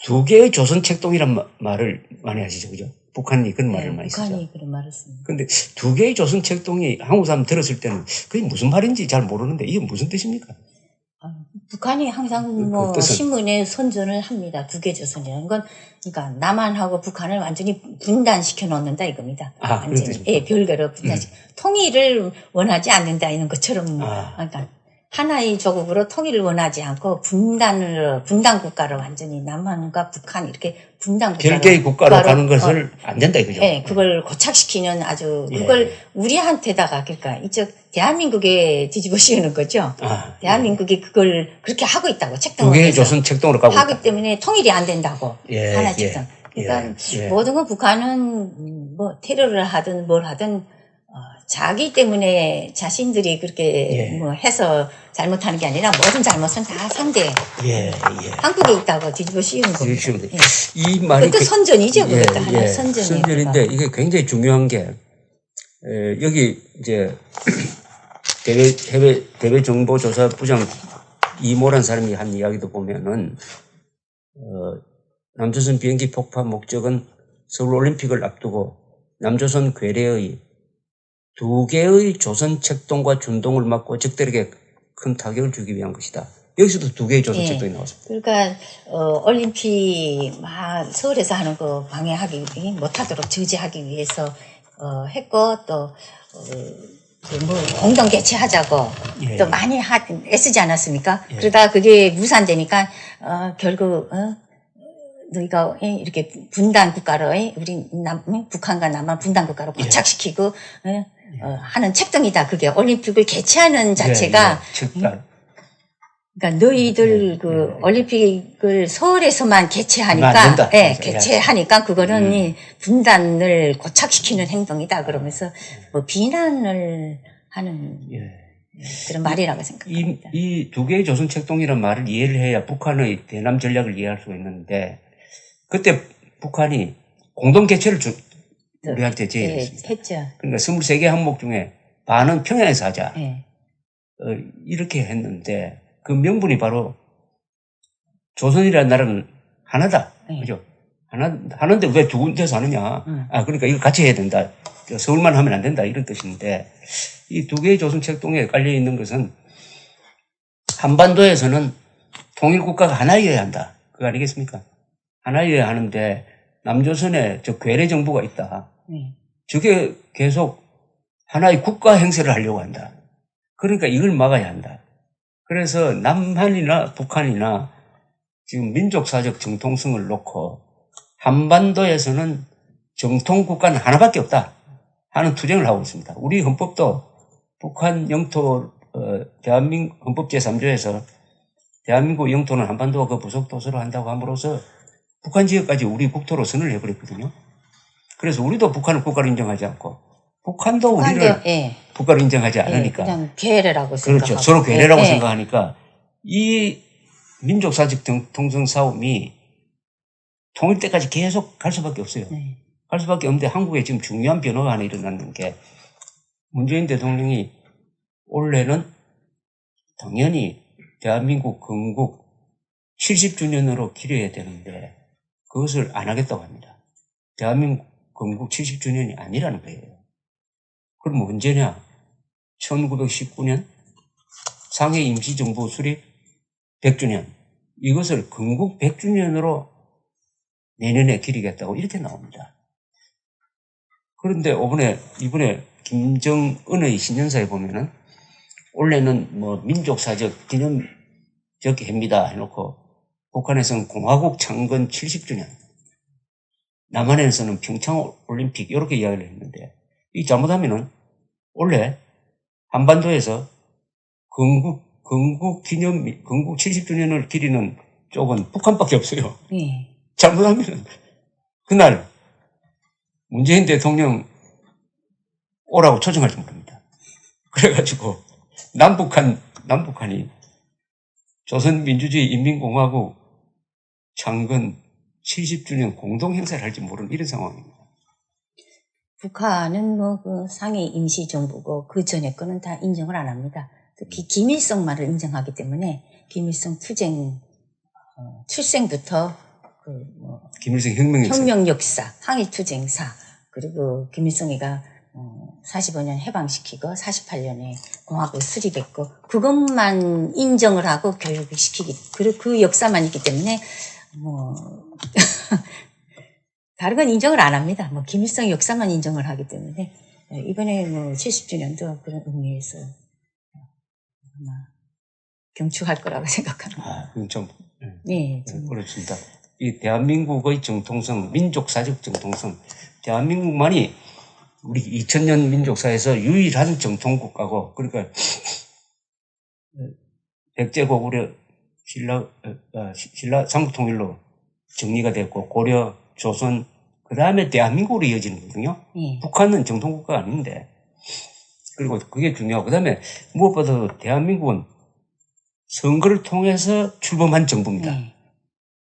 [SPEAKER 2] 2개의 조선 책동이란 말을 많이 하시죠, 그죠? 북한이 그런 말을 많이 쓰죠.
[SPEAKER 3] 북한이 그런 말을 씁니다.
[SPEAKER 2] 근데 2개의 조선 책동이 한국 사람 들었을 때는 그게 무슨 말인지 잘 모르는데 이게 무슨 뜻입니까?
[SPEAKER 3] 북한이 항상 신문에 선전을 합니다. 2개 조선이라는 건, 그러니까 남한하고 북한을 완전히 분단시켜 놓는다 이겁니다. 완전히. 예, 별개로 분단시켜. 통일을 원하지 않는다 이런 것처럼, 그러니까 하나의 조국으로 통일을 원하지 않고 분단 국가로 완전히 남한과 북한 이렇게 분단 국가로.
[SPEAKER 2] 별개의 국가로 가는 것을 안 된다 이거죠.
[SPEAKER 3] 예, 그걸 고착시키는 아주, 그걸 우리한테다가, 그러니까 이쪽 대한민국에 뒤집어 씌우는 거죠. 대한민국이 그걸 그렇게 하고 있다고, 책동을.
[SPEAKER 2] 2개의 조선 책동으로 가고
[SPEAKER 3] 하기 때문에 통일이 안 된다고. 하나 책동. 그러니까 모든 건 북한은 테러를 하든 뭘 하든 자기 때문에 자신들이 그렇게 해서 잘못하는 게 아니라 모든 잘못은 다 상대. 한국에 있다고 뒤집어 씌우는 겁니다.
[SPEAKER 2] 이 말이
[SPEAKER 3] 그것도 선전이죠. 그것도 하나의 선전이에요.
[SPEAKER 2] 선전인데 이게 굉장히 중요한 게 여기 이제 대외 정보조사부장 이모란 사람이 한 이야기도 보면은 남조선 비행기 폭파 목적은 서울 올림픽을 앞두고 남조선 괴뢰의 2개의 조선 책동과 준동을 막고 적들에게 큰 타격을 주기 위한 것이다. 여기서도 2개의 조선 책동이 나왔습니다.
[SPEAKER 3] 그러니까 올림픽 서울에서 하는 거 방해하기 못하도록 저지하기 위해서 했고 또 공동 개최하자고 또 많이 애쓰지 않았습니까? 그러다가 그게 무산되니까 결국 너희가 이렇게 분단 국가로 우리 북한과 남한 분단 국가로 고착시키고 하는 책동이다. 그게 올림픽을 개최하는 자체가 그러니까 너희들 올림픽을 서울에서만 개최하니까 개최하니까 그거는 분단을 고착시키는 행동이다. 그러면서 비난을 하는 그런 말이라고 생각합니다.
[SPEAKER 2] 이 2개의 조선 책동이라는 말을 이해를 해야 북한의 대남 전략을 이해할 수가 있는데 그때 북한이 공동 개최를 우리한테 제의했습니다.
[SPEAKER 3] 했죠.
[SPEAKER 2] 그러니까 23개 항목 중에 반은 평양에서 하자. 이렇게 했는데 그 명분이 바로 조선이라는 나라는 하나다. 그죠? 하나인데 왜 2군데서 하느냐. 그러니까 이거 같이 해야 된다. 서울만 하면 안 된다. 이런 뜻인데 이 2개의 조선 책동에 깔려 있는 것은 한반도에서는 통일국가가 하나여야 한다. 그거 아니겠습니까? 하나여야 하는데 남조선에 괴뢰 정부가 있다. 저게 계속 하나의 국가 행세를 하려고 한다. 그러니까 이걸 막아야 한다. 그래서 남한이나 북한이나 지금 민족사적 정통성을 놓고 한반도에서는 정통 국가는 하나밖에 없다 하는 투쟁을 하고 있습니다. 우리 헌법도 북한 영토 대한민국 헌법 제3조에서 대한민국 영토는 한반도와 그 부속 도서로 한다고 함으로써 북한 지역까지 우리 국토로 선을 해버렸거든요. 그래서 우리도 북한을 국가로 인정하지 않고 북한도 우리를
[SPEAKER 3] 예.
[SPEAKER 2] 국가로 인정하지 않으니까.
[SPEAKER 3] 그냥 괴뢰라고 생각하고.
[SPEAKER 2] 그렇죠. 서로 괴뢰라고
[SPEAKER 3] 예.
[SPEAKER 2] 생각하니까 이 민족사적 통성 싸움이 통일 때까지 계속 갈 수밖에 없어요.
[SPEAKER 3] 네.
[SPEAKER 2] 갈 수밖에 없는데 한국에 지금 중요한 변화가 하나 일어나는 게 문재인 대통령이 올해는 당연히 대한민국 건국 70주년으로 기려야 되는데 그것을 안 하겠다고 합니다. 대한민국 건국 70주년이 아니라는 거예요. 그럼 언제냐? 1919년 상해 임시정부 수립 100주년. 이것을 건국 100주년으로 내년에 기리겠다고 이렇게 나옵니다. 그런데 이번에 김정은의 신년사에 보면은 원래는 뭐 민족사적 기념적 해입니다 해놓고 북한에서는 공화국 창건 70주년, 남한에서는 평창올림픽 이렇게 이야기를 했는데 이 잘못하면은 원래 한반도에서 건국 70주년을 기리는 쪽은 북한밖에 없어요.
[SPEAKER 3] 예.
[SPEAKER 2] 잘못하면 그날 문재인 대통령 오라고 초청할지 모릅니다. 그래가지고 남북한이 조선민주주의 인민공화국 창건 70주년 공동 행사를 할지 모르는 이런 상황입니다.
[SPEAKER 3] 북한은 뭐 그 상해 임시정부고 그 전에 거는 다 인정을 안 합니다. 특히 김일성만을 인정하기 때문에 김일성 투쟁 출생부터
[SPEAKER 2] 김일성 혁명
[SPEAKER 3] 역사, 항일투쟁사, 그리고 김일성이가 45년 해방시키고 48년에 공화국 수립했고 그것만 인정을 하고 교육을 시키기 그 역사만 있기 때문에 뭐 다른 건 인정을 안 합니다. 뭐 김일성 역사만 인정을 하기 때문에 이번에 뭐 70주년도 그런 의미에서 아마 경축할 거라고 생각합니다.
[SPEAKER 2] 그럼 좀
[SPEAKER 3] 네,
[SPEAKER 2] 그렇습니다. 이 대한민국의 정통성, 민족사적 정통성, 대한민국만이 우리 2000년 민족사에서 유일한 정통국가고, 그러니까 백제 고구려 신라 삼국통일로 정리가 됐고 고려, 조선, 그 다음에 대한민국으로 이어지는 거거든요. 북한은 정통국가가 아닌데, 그리고 그게 중요하고, 그 다음에 무엇보다도 대한민국은 선거를 통해서 출범한 정부입니다.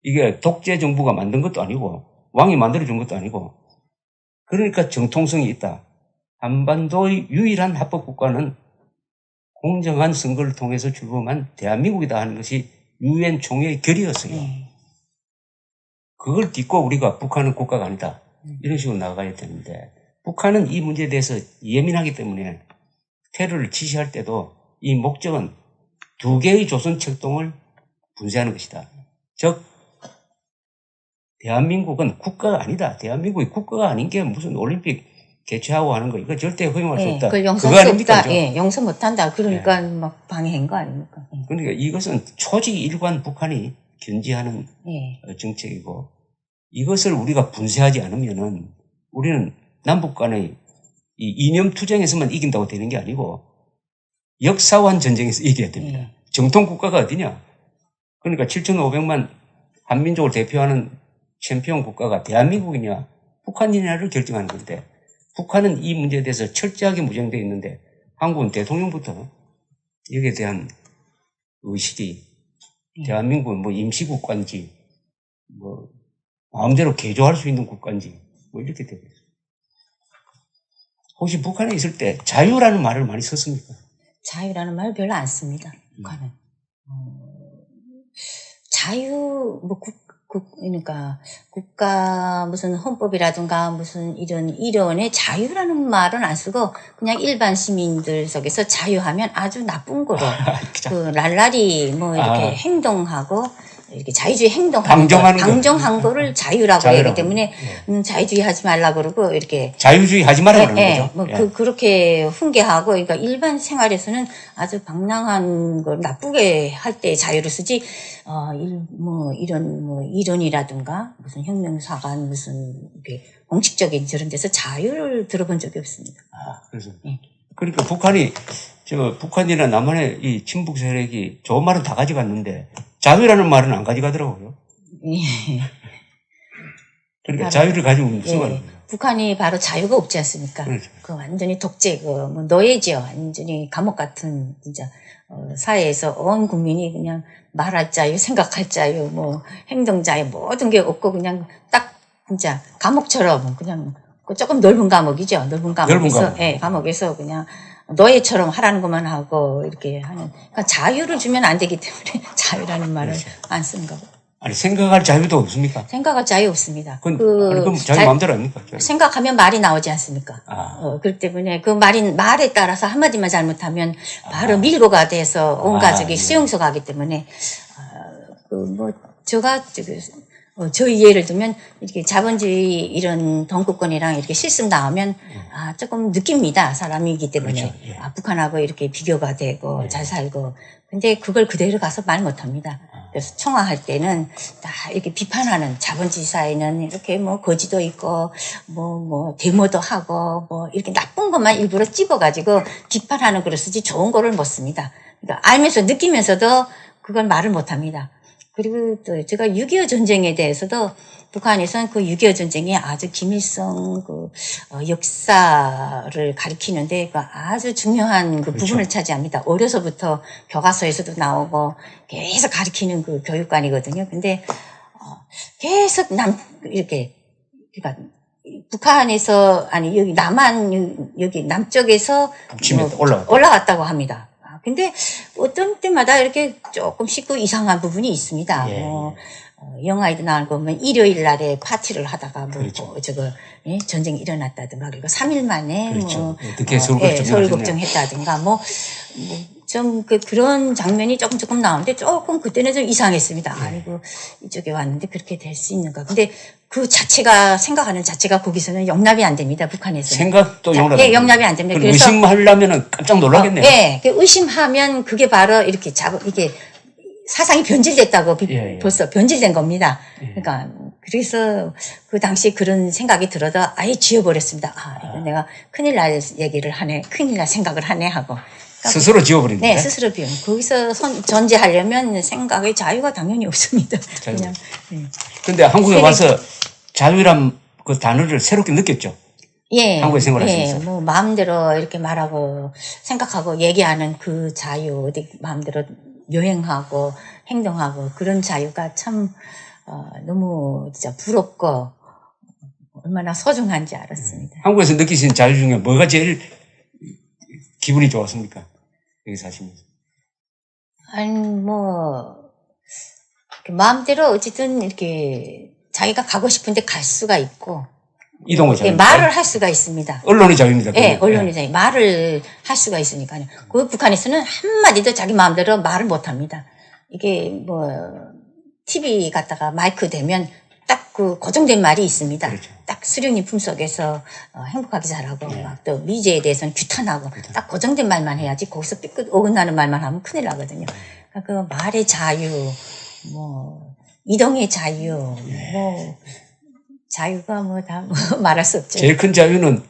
[SPEAKER 2] 이게 독재 정부가 만든 것도 아니고 왕이 만들어준 것도 아니고 그러니까 정통성이 있다. 한반도의 유일한 합법국가는 공정한 선거를 통해서 출범한 대한민국이다 하는 것이 유엔 총회의 결의였어요. 그걸 딛고 우리가 북한은 국가가 아니다. 이런 식으로 나가야 되는데 북한은 이 문제에 대해서 예민하기 때문에 테러를 지시할 때도 이 목적은 두 개의 조선 책동을 분쇄하는 것이다. 즉 대한민국은 국가가 아니다. 대한민국이 국가가 아닌 게 무슨 올림픽 개최하고 하는 거 이거 절대 허용할 수 없다.
[SPEAKER 3] 그걸 용서할 수 없다. 예, 용서 못한다. 그러니까 막 방해한 거 아닙니까?
[SPEAKER 2] 그러니까 이것은 초지 일관 북한이 견지하는 정책이고 이것을 우리가 분쇄하지 않으면은 우리는 남북 간의 이 이념 투쟁에서만 이긴다고 되는 게 아니고 역사관 전쟁에서 이겨야 됩니다. 정통 국가가 어디냐? 그러니까 7,500만 한민족을 대표하는 챔피언 국가가 대한민국이냐 북한이냐를 결정하는 건데 북한은 이 문제에 대해서 철저하게 무장되어 있는데 한국은 대통령부터 여기에 대한 의식이 대한민국은 뭐 임시국가인지 뭐 마음대로 개조할 수 있는 국가인지 뭐 이렇게 되고 있어요. 혹시 북한에 있을 때 자유라는 말을 많이 썼습니까?
[SPEAKER 3] 자유라는 말을 별로 안 씁니다. 북한은. 자유 그러니까 국가 무슨 헌법이라든가 무슨 이런 일원의 자유라는 말은 안 쓰고 그냥 일반 시민들 속에서 자유하면 아주 나쁜 거로 그 랄랄이 뭐 이렇게 행동하고 이렇게 자유주의 행동
[SPEAKER 2] 방종한
[SPEAKER 3] 거를 자유라고
[SPEAKER 2] 자유라고.
[SPEAKER 3] 하기 때문에 자유주의 하지 말라 그러고 이렇게
[SPEAKER 2] 자유주의 하지 말라 그러는
[SPEAKER 3] 예,
[SPEAKER 2] 거죠.
[SPEAKER 3] 뭐
[SPEAKER 2] 예.
[SPEAKER 3] 그렇게 훈계하고 그러니까 일반 생활에서는 아주 방랑한 걸 나쁘게 할 때 자유를 쓰지 이런 이론이라든가 무슨 혁명사관 무슨 이렇게 공식적인 저런 데서 자유를 들어본 적이 없습니다.
[SPEAKER 2] 그래서
[SPEAKER 3] 예.
[SPEAKER 2] 그러니까 북한이나 남한의 이 친북 세력이 좋은 말은 다 가져갔는데 자유라는 말은 안 가져가더라고요.
[SPEAKER 3] 예.
[SPEAKER 2] 그러니까
[SPEAKER 3] 바로,
[SPEAKER 2] 자유를 가지고 무슨
[SPEAKER 3] 예. 북한이 바로 자유가 없지 않습니까?
[SPEAKER 2] 그렇죠.
[SPEAKER 3] 그 완전히 독재, 노예지요. 완전히 감옥 같은, 진짜, 사회에서 온 국민이 그냥 말할 자유, 생각할 자유, 행동 자유, 모든 게 없고 그냥 딱, 진짜, 감옥처럼 그냥, 조금 넓은 감옥이죠. 넓은 감옥에서,
[SPEAKER 2] 감옥.
[SPEAKER 3] 예, 감옥에서 그냥 노예처럼 하라는 것만 하고 이렇게 하는, 그러니까 자유를 주면 안 되기 때문에 자유라는 말을
[SPEAKER 2] 그렇죠.
[SPEAKER 3] 안 쓴 거고.
[SPEAKER 2] 아니 생각할 자유도 없습니까?
[SPEAKER 3] 생각할 자유 없습니다.
[SPEAKER 2] 그럼 자기 마음대로 아닙니까?
[SPEAKER 3] 생각하면 말이 나오지 않습니까?
[SPEAKER 2] 아.
[SPEAKER 3] 그렇기 때문에 그 말에 따라서 한마디만 잘못하면 바로 밀고가 돼서 온 가족이
[SPEAKER 2] 예.
[SPEAKER 3] 수용소 가기 때문에, 저희 예를 들면 이렇게 자본주의 이런 동구권이랑 이렇게 실습 나오면 조금 느낍니다. 사람이기 때문에.
[SPEAKER 2] 그렇죠. 예.
[SPEAKER 3] 북한하고 이렇게 비교가 되고 잘 살고. 근데 그걸 그대로 가서 말 못합니다. 그래서 청화할 때는 다 이렇게 비판하는 자본주의 사회는 이렇게 거지도 있고 데모도 하고 이렇게 나쁜 것만 일부러 찝어가지고 비판하는 글을 쓰지 좋은 거를 못 씁니다. 그러니까 알면서 느끼면서도 그걸 말을 못합니다. 그리고 또 제가 6.25 전쟁에 대해서도 북한에서는 그 6.25 전쟁이 아주 김일성 역사를 가리키는데 아주 중요한 그
[SPEAKER 2] 그렇죠.
[SPEAKER 3] 부분을 차지합니다. 어려서부터 교과서에서도 나오고 계속 가리키는 그 교육관이거든요. 근데 계속 그러니까 북한에서 여기 여기 남쪽에서
[SPEAKER 2] 북침에
[SPEAKER 3] 올라갔다고 합니다. 근데 어떤 때마다 이렇게 조금씩 이상한 부분이 있습니다.
[SPEAKER 2] 예.
[SPEAKER 3] 영화에도 나오고 보면 일요일 날에 파티를 하다가
[SPEAKER 2] 그렇죠.
[SPEAKER 3] 전쟁이 일어났다든가 그리고 3일 만에
[SPEAKER 2] 그렇죠. 어떻게 서울
[SPEAKER 3] 걱정했다든가 좀 그런 장면이 조금 나오는데 조금 그때는 좀 이상했습니다. 아이고 이쪽에 왔는데 그렇게 될 수 있는가. 근데 그 자체가 생각하는 자체가 거기서는 용납이 안 됩니다. 북한에서는.
[SPEAKER 2] 생각도 용납.
[SPEAKER 3] 예, 용납이 안 됩니다.
[SPEAKER 2] 그래서 의심하려면은 깜짝 놀라겠네요.
[SPEAKER 3] 예, 의심하면 그게 바로 이렇게 이게 사상이 변질됐다고
[SPEAKER 2] 예.
[SPEAKER 3] 벌써 변질된 겁니다. 그러니까 그래서 그 당시에 그런 생각이 들어도 아예 지워버렸습니다. 이거 내가 큰일 날 얘기를 하네, 큰일 날 생각을 하네 하고.
[SPEAKER 2] 스스로 지워버린 거예요?
[SPEAKER 3] 네, 스스로 비운. 거기서 존재하려면 생각의 자유가 당연히 없습니다. 그냥.
[SPEAKER 2] 근데 한국에 와서 자유란 그 단어를 새롭게 느꼈죠?
[SPEAKER 3] 예.
[SPEAKER 2] 한국에 생활하시면서.
[SPEAKER 3] 마음대로 이렇게 말하고 생각하고 얘기하는 그 자유, 어디 마음대로 여행하고 행동하고 그런 자유가 참, 너무 진짜 부럽고 얼마나 소중한지 알았습니다.
[SPEAKER 2] 한국에서 느끼신 자유 중에 뭐가 제일 기분이 좋았습니까? 여기 사시면서.
[SPEAKER 3] 마음대로 어쨌든 이렇게 자기가 가고 싶은데 갈 수가 있고.
[SPEAKER 2] 이동의 자유.
[SPEAKER 3] 말을 할 수가 있습니다.
[SPEAKER 2] 언론의 자유입니다.
[SPEAKER 3] 예, 언론의 자유. 말을 할 수가 있으니까요. 그 북한에서는 한마디도 자기 마음대로 말을 못 합니다. 이게 TV 갖다가 마이크 대면 딱 그 고정된 말이 있습니다.
[SPEAKER 2] 그렇죠.
[SPEAKER 3] 딱 수령님 품속에서 행복하게 자라고 또 미제에 대해서는 규탄하고 딱 고정된 말만 해야지 거기서 삐끗 어긋나는 말만 하면 큰일 나거든요. 그러니까 그 말의 자유, 이동의 자유, 자유가 다 말할 수 없죠.
[SPEAKER 2] 제일 큰 자유는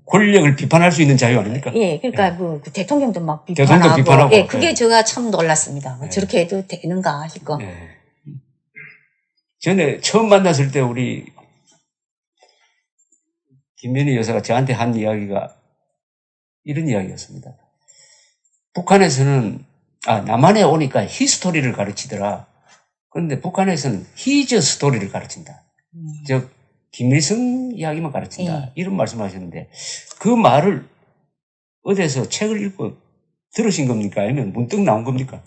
[SPEAKER 2] 권력을 비판할 수 있는 자유 아닙니까?
[SPEAKER 3] 예, 그러니까 그 대통령도 막
[SPEAKER 2] 대통령도 비판하고.
[SPEAKER 3] 예, 그게 제가 참 놀랐습니다. 저렇게 해도 되는가 싶고.
[SPEAKER 2] 전에 처음 만났을 때 우리 김연희 여사가 저한테 한 이야기가 이런 이야기였습니다. 북한에서는 남한에 오니까 히스토리를 가르치더라. 그런데 북한에서는 히즈 스토리를 가르친다. 즉 김일성 이야기만 가르친다. 이런 말씀하셨는데 그 말을 어디서 책을 읽고 들으신 겁니까? 아니면 문득 나온 겁니까?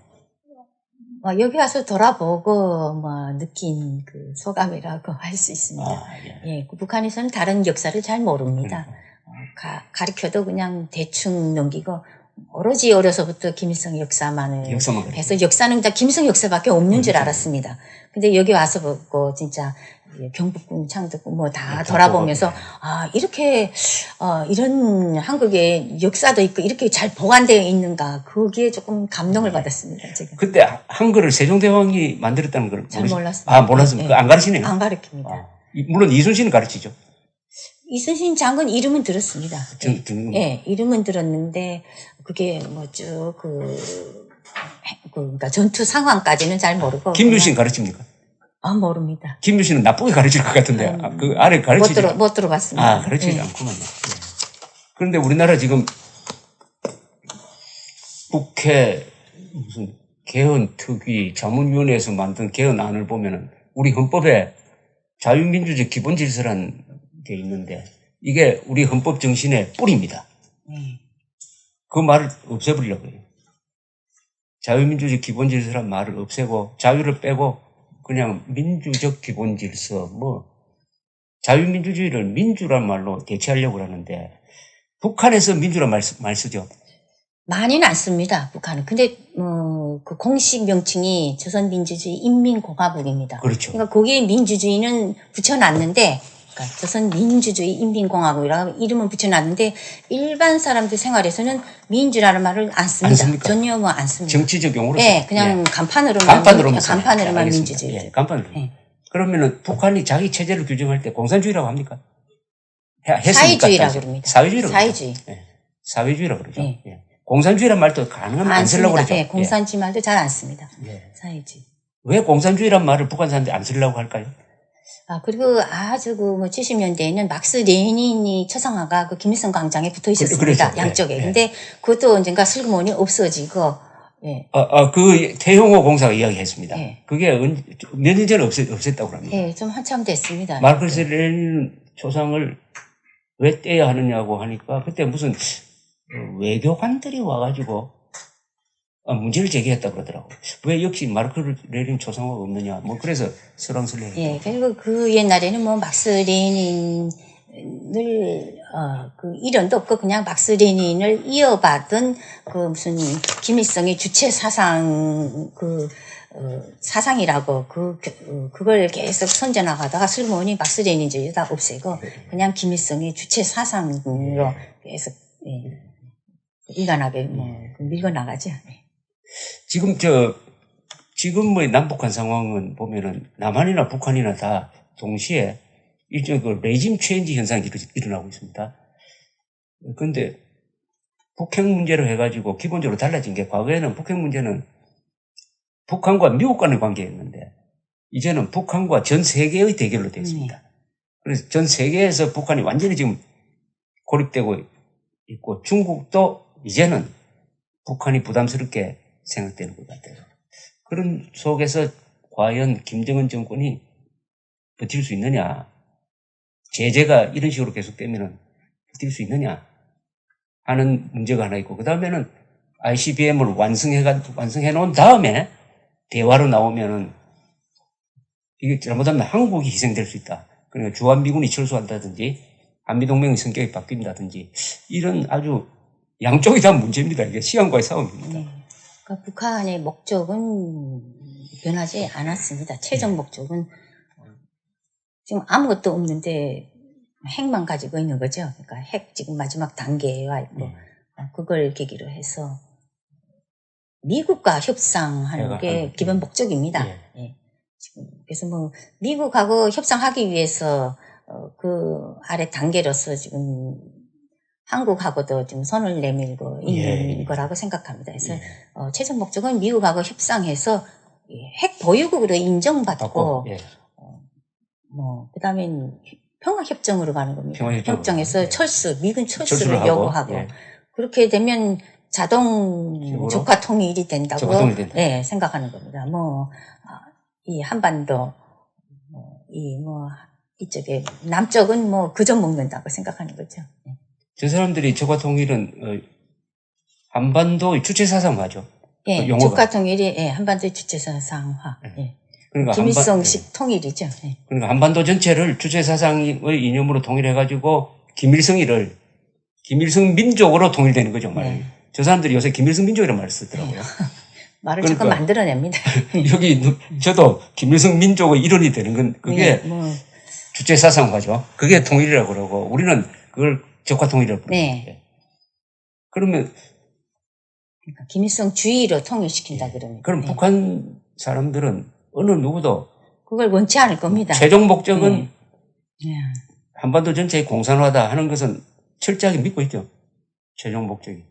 [SPEAKER 3] 여기 와서 돌아보고 느낀 그 소감이라고 할 수 있습니다. 예, 그 북한에서는 다른 역사를 잘 모릅니다. 가르쳐도 그냥 대충 넘기고 오로지 어려서부터 김일성 역사만을 해서 역사는 다 김일성 역사밖에 없는 줄 알았습니다. 근데 여기 와서 보고 진짜 경복궁, 창덕궁 뭐 다 돌아보면서 이렇게 이런 한국의 역사도 있고 이렇게 잘 보관되어 있는가 거기에 조금 감동을 받았습니다. 제가.
[SPEAKER 2] 그때 한글을 세종대왕이 만들었다는 걸
[SPEAKER 3] 잘 몰랐습니다.
[SPEAKER 2] 몰랐습니까?
[SPEAKER 3] 네.
[SPEAKER 2] 안 가르치네요.
[SPEAKER 3] 안 가르칩니다.
[SPEAKER 2] 물론 이순신은 가르치죠.
[SPEAKER 3] 이순신 장군 이름은 들었습니다. 예, 이름은 들었는데 그게 뭐 쭉 그러니까 전투 상황까지는 잘 모르고.
[SPEAKER 2] 김유신 가르칩니까?
[SPEAKER 3] 모릅니다.
[SPEAKER 2] 김유신은 나쁘게 가르칠 것 같은데 그 아래 가르치지
[SPEAKER 3] 못 들어봤습니다.
[SPEAKER 2] 가르치지 않구만요. 그런데 우리나라 지금 국회 무슨 개헌특위 자문위원회에서 만든 개헌안을 보면은 우리 헌법에 자유민주적 기본질서라는 게 있는데 이게 우리 헌법 정신의 뿌리입니다. 그 말을 없애버리려고 해요. 자유민주적 기본질서란 말을 없애고 자유를 빼고 그냥 민주적 기본질서 자유민주주의를 민주란 말로 대체하려고 하는데 북한에서 민주란 말 쓰죠.
[SPEAKER 3] 많이는 안 씁니다. 북한은. 근데 그 공식 명칭이 조선민주주의 인민공화국입니다.
[SPEAKER 2] 그렇죠.
[SPEAKER 3] 그러니까 거기에 민주주의는 붙여놨는데 그러니까 조선민주주의 인민공화국이라고 이름은 붙여놨는데 일반 사람들 생활에서는 민주라는 말을 안 씁니다. 전혀 안 씁니다.
[SPEAKER 2] 정치적 용어로
[SPEAKER 3] 네, 그냥 간판으로만 민주주의.
[SPEAKER 2] 예, 간판으로. 그러면은 북한이 자기 체제를 규정할 때 공산주의라고 합니까?
[SPEAKER 3] 사회주의라고 그럽니다.
[SPEAKER 2] 사회주의. 예, 사회주의라고 그러죠. 예. 공산주의란 말도 가능하면 안 쓰려고 그러죠.
[SPEAKER 3] 네, 공산주의 말도 잘 안 씁니다. 사회주의.
[SPEAKER 2] 왜 공산주의란 말을 북한 사람들이 안 쓰려고 할까요?
[SPEAKER 3] 그리고 아주 70년대에는 막스 레닌이 초상화가 그 김일성 광장에 붙어 있었습니다.
[SPEAKER 2] 그렇죠.
[SPEAKER 3] 양쪽에. 근데 그것도 언젠가 슬그머니 없어지고,
[SPEAKER 2] 그 태용호 공사가 이야기했습니다. 그게 몇 년 전에 없앴다고 합니다.
[SPEAKER 3] 네, 좀 한참 됐습니다.
[SPEAKER 2] 마르크스 레닌 초상을 왜 떼야 하느냐고 하니까 그때 무슨 외교관들이 와가지고 문제를 제기했다 그러더라고요. 왜 역시 마르크스 레닌 초상화가 없느냐. 그래서 설왕설래했죠.
[SPEAKER 3] 예, 그리고 그 옛날에는 막스 레닌을 그 이론도 없고 그냥 막스 레닌을 이어받은 그 무슨 김일성의 주체 사상 사상이라고 그걸 계속 선전하다가 슬그머니 막스 레닌주의 다 없애고 그냥 김일성의 주체 사상으로 계속 일관하게 밀고 나가죠.
[SPEAKER 2] 지금 남북한 상황은 보면은 남한이나 북한이나 다 동시에 일종의 그 레짐 체인지 현상이 일어나고 있습니다. 그런데 북핵 문제로 해가지고 기본적으로 달라진 게 과거에는 북핵 문제는 북한과 미국 간의 관계였는데 이제는 북한과 전 세계의 대결로 됐습니다. 그래서 전 세계에서 북한이 완전히 지금 고립되고 있고 중국도 이제는 북한이 부담스럽게 생각되는 것 같아요. 그런 속에서 과연 김정은 정권이 버틸 수 있느냐, 제재가 이런 식으로 계속되면 버틸 수 있느냐 하는 문제가 하나 있고, 그 다음에는 ICBM을 완성해 놓은 다음에 대화로 나오면은 이게 잘못하면 한국이 희생될 수 있다. 그러니까 주한미군이 철수한다든지 한미동맹의 성격이 바뀐다든지 이런 아주 양쪽이 다 문제입니다. 이게 시간과의 싸움입니다.
[SPEAKER 3] 그러니까 북한의 목적은 변하지 않았습니다. 최종 목적은 지금 아무것도 없는데 핵만 가지고 있는 거죠. 그러니까 핵 지금 마지막 단계에 와 있고 그걸 계기로 해서 미국과 협상하는 게 기본 목적입니다. 지금 그래서 미국하고 협상하기 위해서 그 아래 단계로서 지금 한국하고도 좀 손을 내밀고 있는 거라고 생각합니다. 그래서 최종 목적은 미국하고 협상해서 핵 보유국으로 인정받고 그다음에 평화협정으로 가는 겁니다. 협정에서 미군 철수를 요구하고 그렇게 되면 자동 조카 통일이 된다고 생각하는 겁니다. 이 한반도 이쪽에 남쪽은 그저 먹는다고 생각하는 거죠.
[SPEAKER 2] 저 사람들이 조카 통일은 한반도의 주체 사상화죠.
[SPEAKER 3] 예, 조카 통일이 한반도의 주체 사상화. 그러니까 김일성식 통일이죠.
[SPEAKER 2] 그러니까 한반도 전체를 주체 사상의 이념으로 통일해가지고 김일성 민족으로 통일되는 거죠. 저 사람들이 요새 김일성 민족이라는 말을 쓰더라고요.
[SPEAKER 3] 말을
[SPEAKER 2] 그러니까
[SPEAKER 3] 자꾸 만들어냅니다.
[SPEAKER 2] 여기 저도 김일성 민족의 일원이 되는 건 그게
[SPEAKER 3] 네, 뭐,
[SPEAKER 2] 주체 사상과죠. 그게 통일이라고 그러고 우리는 그걸 적화 통일이라고 부르는
[SPEAKER 3] 네.
[SPEAKER 2] 거예요. 그러면
[SPEAKER 3] 그러니까 김일성 주의로 통일시킨다 그럽니다.
[SPEAKER 2] 그럼
[SPEAKER 3] 네.
[SPEAKER 2] 북한 사람들은 어느 누구도
[SPEAKER 3] 그걸 원치 않을 겁니다.
[SPEAKER 2] 최종 목적은
[SPEAKER 3] 네.
[SPEAKER 2] 한반도 전체의 공산화다 하는 것은 철저하게 믿고 있죠. 최종 목적이.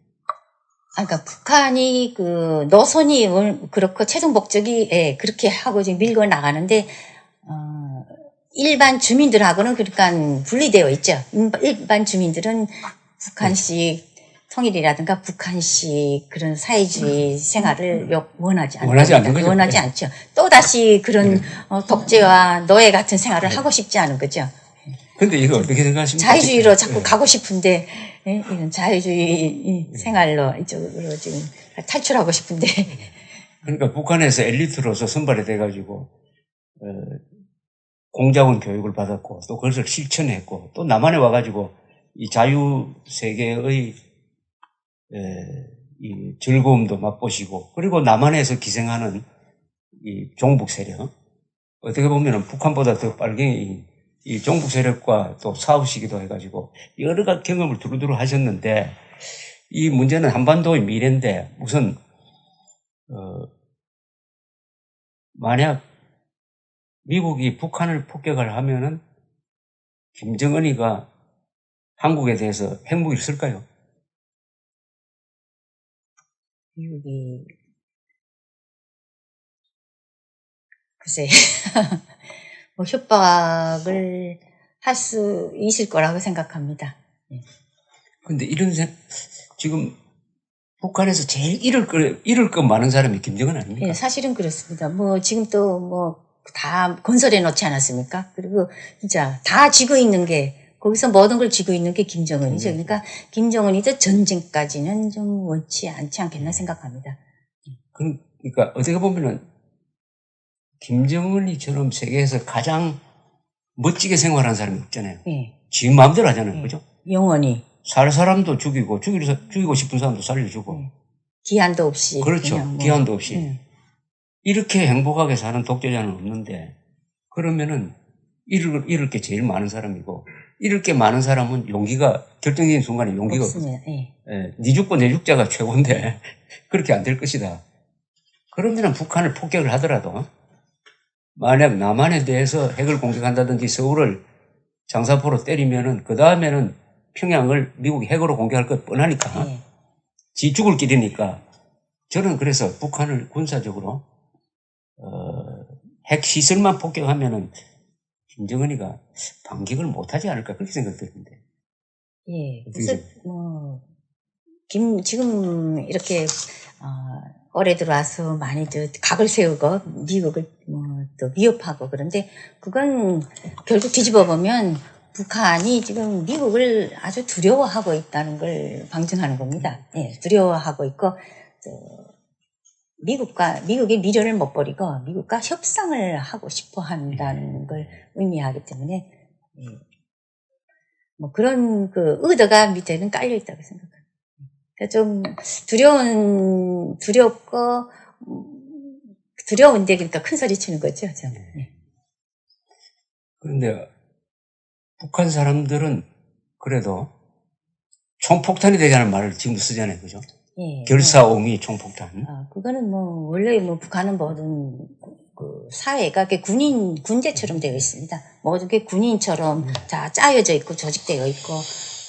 [SPEAKER 3] 그러니까 북한이 그 노선이 그렇고 최종 목적이 예, 그렇게 하고 지금 밀고 나가는데 일반 주민들하고는 그러니까 분리되어 있죠. 일반 주민들은 북한식 통일이라든가 북한식 그런 사회주의 생활을 원하지 않는
[SPEAKER 2] 원하지 않는 거죠.
[SPEAKER 3] 원하지 않죠. 또 다시 그런 독재와 노예 같은 생활을 하고 싶지 않은 거죠.
[SPEAKER 2] 근데 이거 어떻게 생각하십니까?
[SPEAKER 3] 자유주의로 자꾸 가고 싶은데 예, 이런 자유주의 생활로 이쪽으로 지금 탈출하고 싶은데
[SPEAKER 2] 그러니까 북한에서 엘리트로서 선발이 돼가지고 공작원 교육을 받았고 또 그것을 실천했고 또 남한에 와가지고 이 자유 세계의 이 즐거움도 맛보시고 그리고 남한에서 기생하는 이 종북 세력 어떻게 보면은 북한보다 더 빨갱이 이 종북 세력과 또 싸우시기도 해가지고 여러 가지 경험을 두루두루 하셨는데 이 문제는 한반도의 미래인데 우선 만약 미국이 북한을 폭격을 하면은 김정은이가 한국에 대해서 핵무기를 쓸까요?
[SPEAKER 3] 미국이 글쎄 뭐 협박을 할 수 있을 거라고 생각합니다.
[SPEAKER 2] 근데 지금 북한에서 제일 잃을 것 많은 사람이 김정은 아닙니까?
[SPEAKER 3] 예, 사실은 그렇습니다. 뭐 지금 또 뭐 다 건설해 놓지 않았습니까? 그리고 진짜 다 쥐고 있는 게 거기서 모든 걸 쥐고 있는 게 김정은이죠. 그러니까 김정은이도 전쟁까지는 좀 원치 않지 않겠나 생각합니다.
[SPEAKER 2] 그러니까 어떻게 보면은 김정은이처럼 세계에서 가장 멋지게 생활하는 사람이 없잖아요.
[SPEAKER 3] 예.
[SPEAKER 2] 지 마음대로 하잖아요. 그죠?
[SPEAKER 3] 영원히.
[SPEAKER 2] 살 사람도 죽이고 싶은 사람도 살려주고.
[SPEAKER 3] 기한도 없이.
[SPEAKER 2] 그렇죠.
[SPEAKER 3] 뭐.
[SPEAKER 2] 기한도 없이. 이렇게 행복하게 사는 독재자는 없는데, 그러면은 잃을 게 제일 많은 사람이고, 잃을 게 많은 사람은 결정적인 순간에 용기가
[SPEAKER 3] 없습니다.
[SPEAKER 2] 네 죽고 내 죽자가 최고인데, 그렇게 안 될 것이다. 그러면은 북한을 폭격을 하더라도, 만약 남한에 대해서 핵을 공격한다든지 서울을 장사포로 때리면은 그 다음에는 평양을 미국이 핵으로 공격할 것 뻔하니까 지 죽을 길이니까 저는 그래서 북한을 군사적으로 핵 시설만 폭격하면은 김정은이가 반격을 못하지 않을까 그렇게 생각되는데.
[SPEAKER 3] 예. 그래서 지금 이렇게 올해 들어와서 많이들 각을 세우고 미국을 또 위협하고 그런데 그건 결국 뒤집어 보면 북한이 지금 미국을 아주 두려워하고 있다는 걸 방증하는 겁니다. 예, 두려워하고 있고 또 미국의 미련을 못 버리고 미국과 협상을 하고 싶어 한다는 걸 의미하기 때문에 뭐 그런 그 의도가 밑에는 깔려 있다고 생각합니다. 좀 두려운데 그러니까 큰 소리 치는 거죠.
[SPEAKER 2] 그런데 북한 사람들은 그래도 총폭탄이 되자는 말을 지금 쓰잖아요, 그죠?
[SPEAKER 3] 예.
[SPEAKER 2] 결사옹위 총폭탄.
[SPEAKER 3] 그거는 뭐 원래 뭐 북한은 모든 그 사회가 군대처럼 되어 있습니다. 모든 게 군인처럼 다 짜여져 있고 조직되어 있고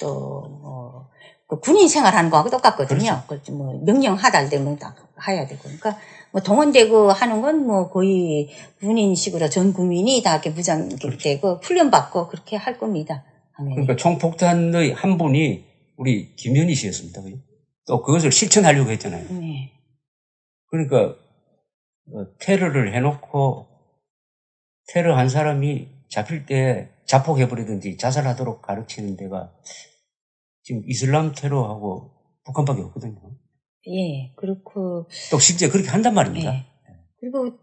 [SPEAKER 3] 또 그 군인 생활하는 거하고 똑같거든요. 그렇죠. 뭐 명령 하달되면 다 해야 되고, 그러니까 뭐 동원되고 하는 건 뭐 거의 군인식으로 전 국민이 다 이렇게 무장되고 훈련 받고 그렇게 할 겁니다. 당연히.
[SPEAKER 2] 그러니까 총폭탄의 한 분이 우리 김현희 씨였습니다. 그죠? 또 그것을 실천하려고 했잖아요.
[SPEAKER 3] 네.
[SPEAKER 2] 그러니까 테러를 해놓고 테러한 사람이 잡힐 때 자폭해버리든지 자살하도록 가르치는 데가 지금 이슬람 테러하고 북한밖에 없거든요.
[SPEAKER 3] 예, 그렇고.
[SPEAKER 2] 또 실제 그렇게 한단 말입니다.
[SPEAKER 3] 예. 그리고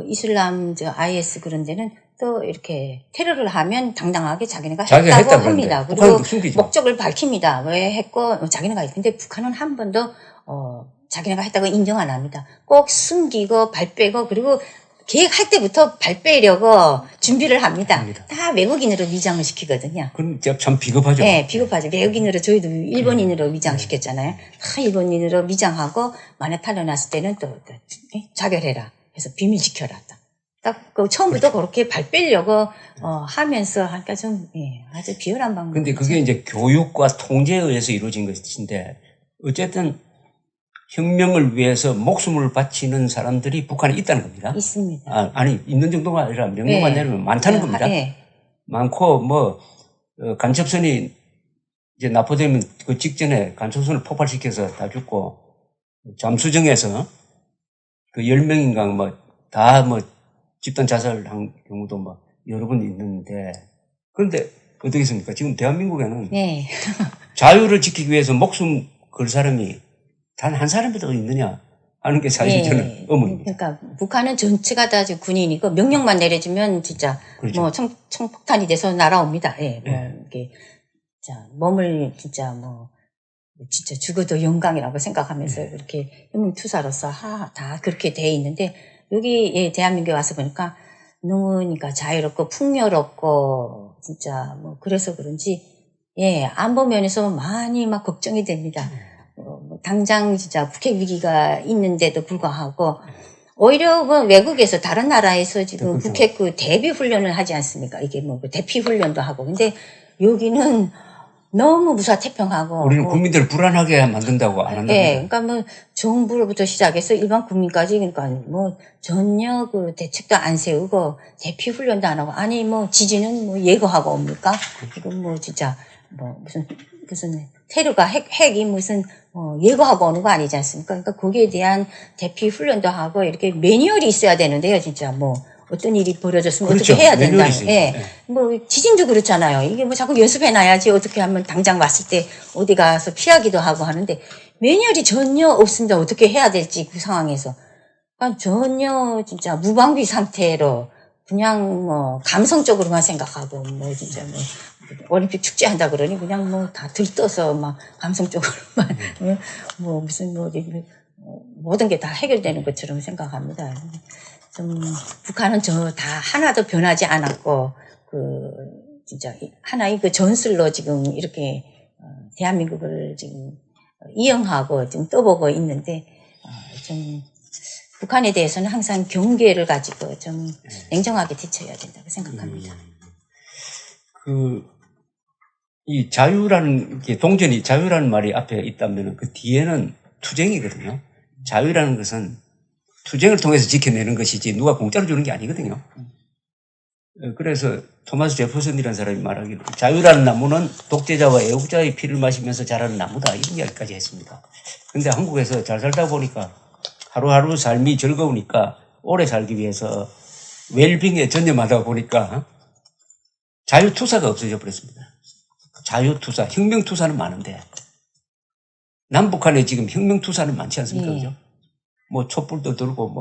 [SPEAKER 3] 이슬람 IS 그런 데는 또 이렇게 테러를 하면 당당하게 자기네가 했다고 합니다. 그리고 목적을 밝힙니다. 왜 했고 자기네가 했는데 북한은 한 번도 자기네가 했다고 인정 안 합니다. 꼭 숨기고 발 빼고 그리고 계획할 때부터 발 빼려고 준비를 합니다. 다 외국인으로 위장을 시키거든요.
[SPEAKER 2] 그럼 참 비겁하죠.
[SPEAKER 3] 네, 비겁하죠. 외국인으로 저희도 일본인으로 위장시켰잖아요. 다 일본인으로 위장하고 만에 탈려났을 때는 또 자결해라. 해서 비밀 지켜라. 딱 그 처음부터 그렇게 발 빼려고 하면서 하니까 좀 아주 비열한 방법.
[SPEAKER 2] 근데 그게 이제 교육과 통제에 의해서 이루어진 것인데 어쨌든 혁명을 위해서 목숨을 바치는 사람들이 북한에 있다는 겁니다.
[SPEAKER 3] 있습니다.
[SPEAKER 2] 아니 있는 정도가 아니라 명령만 내리면 많다는 겁니다. 많고 간첩선이 이제 납포되면 그 직전에 간첩선을 폭발시켜서 다 죽고 잠수정에서 그 10명인가 다 집단 자살한 경우도 여러 번 있는데 그런데 어떻겠습니까? 지금 대한민국에는 자유를 지키기 위해서 목숨 걸 사람이 단 한 사람이라도 있느냐 하는 게 사실 저는 의문입니다.
[SPEAKER 3] 그러니까 북한은 전체가 다 지금 군인이고 명령만 내려주면 진짜
[SPEAKER 2] 그렇죠.
[SPEAKER 3] 총폭탄이 돼서 날아옵니다. 이렇게 몸을 진짜 진짜 죽어도 영광이라고 생각하면서 그렇게 혁명투사로서 다 그렇게 돼 있는데 여기 대한민국에 와서 보니까 너무 그러니까 자유롭고 풍요롭고 진짜 그래서 그런지 안보 면에서 많이 막 걱정이 됩니다. 당장 진짜 북핵 위기가 있는데도 불구하고 오히려 외국에서 다른 나라에서 지금
[SPEAKER 2] 그렇죠.
[SPEAKER 3] 북핵 그 대비 훈련을 하지 않습니까? 이게 그 대피 훈련도 하고 근데 여기는 너무 무사태평하고
[SPEAKER 2] 우리는 국민들을 불안하게 만든다고 안 한다.
[SPEAKER 3] 그러니까 정부로부터 시작해서 일반 국민까지 그러니까 전혀 그 대책도 안 세우고 대피 훈련도 안 하고 아니 지진은 예고하고 옵니까? 이건 진짜 무슨 테러가 핵이 무슨 예고하고 오는 거 아니지 않습니까? 그러니까 거기에 대한 대피 훈련도 하고 이렇게 매뉴얼이 있어야 되는데요, 진짜 어떤 일이 벌어졌으면
[SPEAKER 2] 그렇죠.
[SPEAKER 3] 어떻게 해야 된다. 지진도 그렇잖아요. 이게 자꾸 연습해놔야지 어떻게 하면 당장 왔을 때 어디 가서 피하기도 하고 하는데 매뉴얼이 전혀 없습니다. 어떻게 해야 될지 그 상황에서. 그러니까 전혀 진짜 무방비 상태로 그냥 감성적으로만 생각하고 진짜 올림픽 축제 한다 그러니 그냥 다 들떠서 막 감성적으로만 무슨 모든 게 다 해결되는 것처럼 생각합니다. 좀 북한은 다 하나도 변하지 않았고 진짜 하나의 그 전술로 지금 이렇게 대한민국을 지금 이용하고 지금 떠보고 있는데 좀 북한에 대해서는 항상 경계를 가지고 좀 냉정하게 대처해야 된다고 생각합니다.
[SPEAKER 2] 이 자유라는 게 동전이 자유라는 말이 앞에 있다면 그 뒤에는 투쟁이거든요. 자유라는 것은 투쟁을 통해서 지켜내는 것이지 누가 공짜로 주는 게 아니거든요. 그래서 토마스 제퍼슨이라는 사람이 말하기를 자유라는 나무는 독재자와 애국자의 피를 마시면서 자라는 나무다 이런 이야기까지 했습니다. 근데 한국에서 잘 살다 보니까 하루하루 삶이 즐거우니까 오래 살기 위해서 웰빙에 전념하다 보니까 자유투사가 없어져 버렸습니다. 자유투사, 혁명투사는 많은데 남북한에 지금 혁명투사는 많지 않습니까? 그죠? 촛불도 들고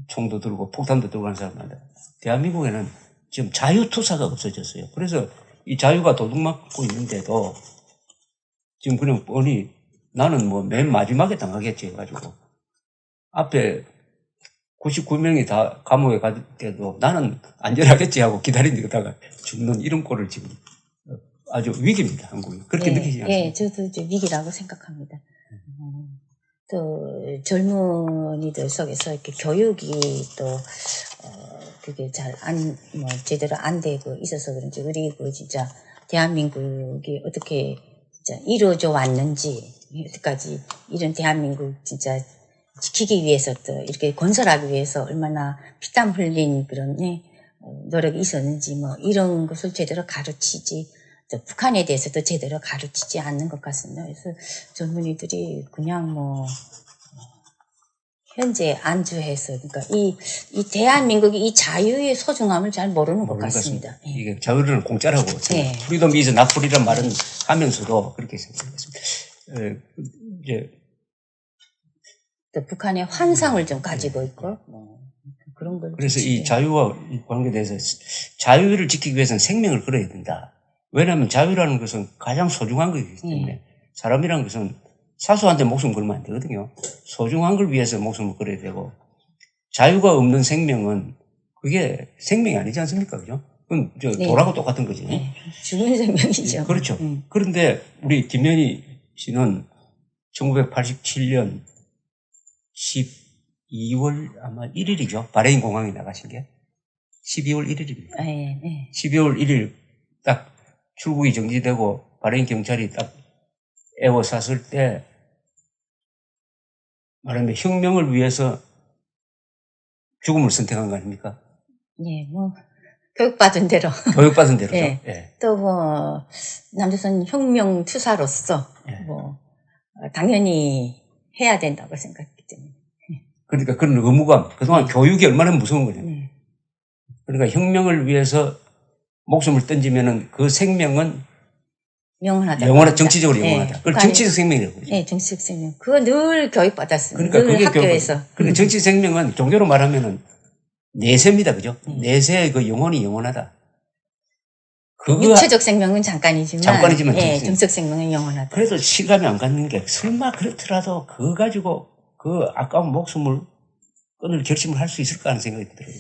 [SPEAKER 2] 총도 들고 폭탄도 들고 하는 사람 많은데 대한민국에는 지금 자유투사가 없어졌어요. 그래서 이 자유가 도둑맞고 있는데도 지금 그냥 뻔히 나는 맨 마지막에 당하겠지 해가지고 앞에 99명이 다 감옥에 갈 때도 나는 안전하겠지 하고 기다리다가 죽는 이런 꼴을 지금 아주 위기입니다, 한국이. 그렇게 느끼지 않습니까?
[SPEAKER 3] 저도 위기라고 생각합니다. 또 젊은이들 속에서 이렇게 교육이 또 그게 잘 제대로 안 되고 있어서 그런지 그리고 진짜 대한민국이 어떻게 진짜 이루어져 왔는지 여태까지 이런 대한민국 진짜 지키기 위해서 또 이렇게 건설하기 위해서 얼마나 피땀 흘린 그런 노력이 있었는지 이런 것을 제대로 가르치지 또 북한에 대해서도 제대로 가르치지 않는 것 같습니다. 그래서 젊은이들이 그냥 현재 안주해서 그러니까 이 대한민국이 이 자유의 소중함을 잘 모르는 것 같습니다.
[SPEAKER 2] 이게 자유를 공짜라고 프리덤 이즈 낫 프리란 말은 하면서도 그렇게 생각했습니다. 이제
[SPEAKER 3] 또 북한의 환상을 좀 가지고 있고 그런 걸.
[SPEAKER 2] 그래서 이 자유와 관계돼서 자유를 지키기 위해서는 생명을 걸어야 된다. 왜냐하면 자유라는 것은 가장 소중한 것이기 때문에 사람이라는 것은 사소한 데 목숨 걸면 안 되거든요. 소중한 걸 위해서 목숨을 걸어야 되고, 자유가 없는 생명은 그게 생명이 아니지 않습니까? 그죠? 그건
[SPEAKER 3] 네.
[SPEAKER 2] 돌하고 똑같은 거지.
[SPEAKER 3] 네. 죽은 생명이죠.
[SPEAKER 2] 그렇죠. 그런데 우리 김연희 씨는 1987년 12월 아마 1일이죠. 바레인 공항에 나가신 게. 12월 1일입니다.
[SPEAKER 3] 네, 네.
[SPEAKER 2] 12월 1일 딱 출국이 정지되고 바레인 경찰이 딱 에워쌌을 때 말하면 혁명을 위해서 죽음을 선택한 거 아닙니까?
[SPEAKER 3] 네, 뭐 교육받은 대로.
[SPEAKER 2] 교육받은 대로죠.
[SPEAKER 3] 네.
[SPEAKER 2] 예.
[SPEAKER 3] 또 뭐 남조선 혁명 투사로서
[SPEAKER 2] 예.
[SPEAKER 3] 뭐 당연히 해야 된다고 생각했기 때문에.
[SPEAKER 2] 그러니까 그런 의무감, 그동안 교육이 얼마나 무서운 거냐.
[SPEAKER 3] 네.
[SPEAKER 2] 그러니까 혁명을 위해서 목숨을 던지면은 그 생명은
[SPEAKER 3] 영원하다.
[SPEAKER 2] 정치적으로
[SPEAKER 3] 네.
[SPEAKER 2] 영원하다. 그걸 정치적 생명이라고 그러죠.
[SPEAKER 3] 네, 정치적 생명. 그거 늘 교육받았습니다.
[SPEAKER 2] 그러니까
[SPEAKER 3] 늘
[SPEAKER 2] 그게
[SPEAKER 3] 학교에서.
[SPEAKER 2] 그러니까 정치 생명은 종교로 말하면은 내세입니다, 그죠?
[SPEAKER 3] 네.
[SPEAKER 2] 내세의 그 영혼이 영원하다. 그거
[SPEAKER 3] 육체적 생명은 잠깐이지만, 예,
[SPEAKER 2] 정치적
[SPEAKER 3] 정적 생명은 영원하다.
[SPEAKER 2] 그래도 실감이 안 갖는 게 설마 그렇더라도 그거 가지고 그 아까운 목숨을 끊을 결심을 할 수 있을까 하는 생각이 들어요.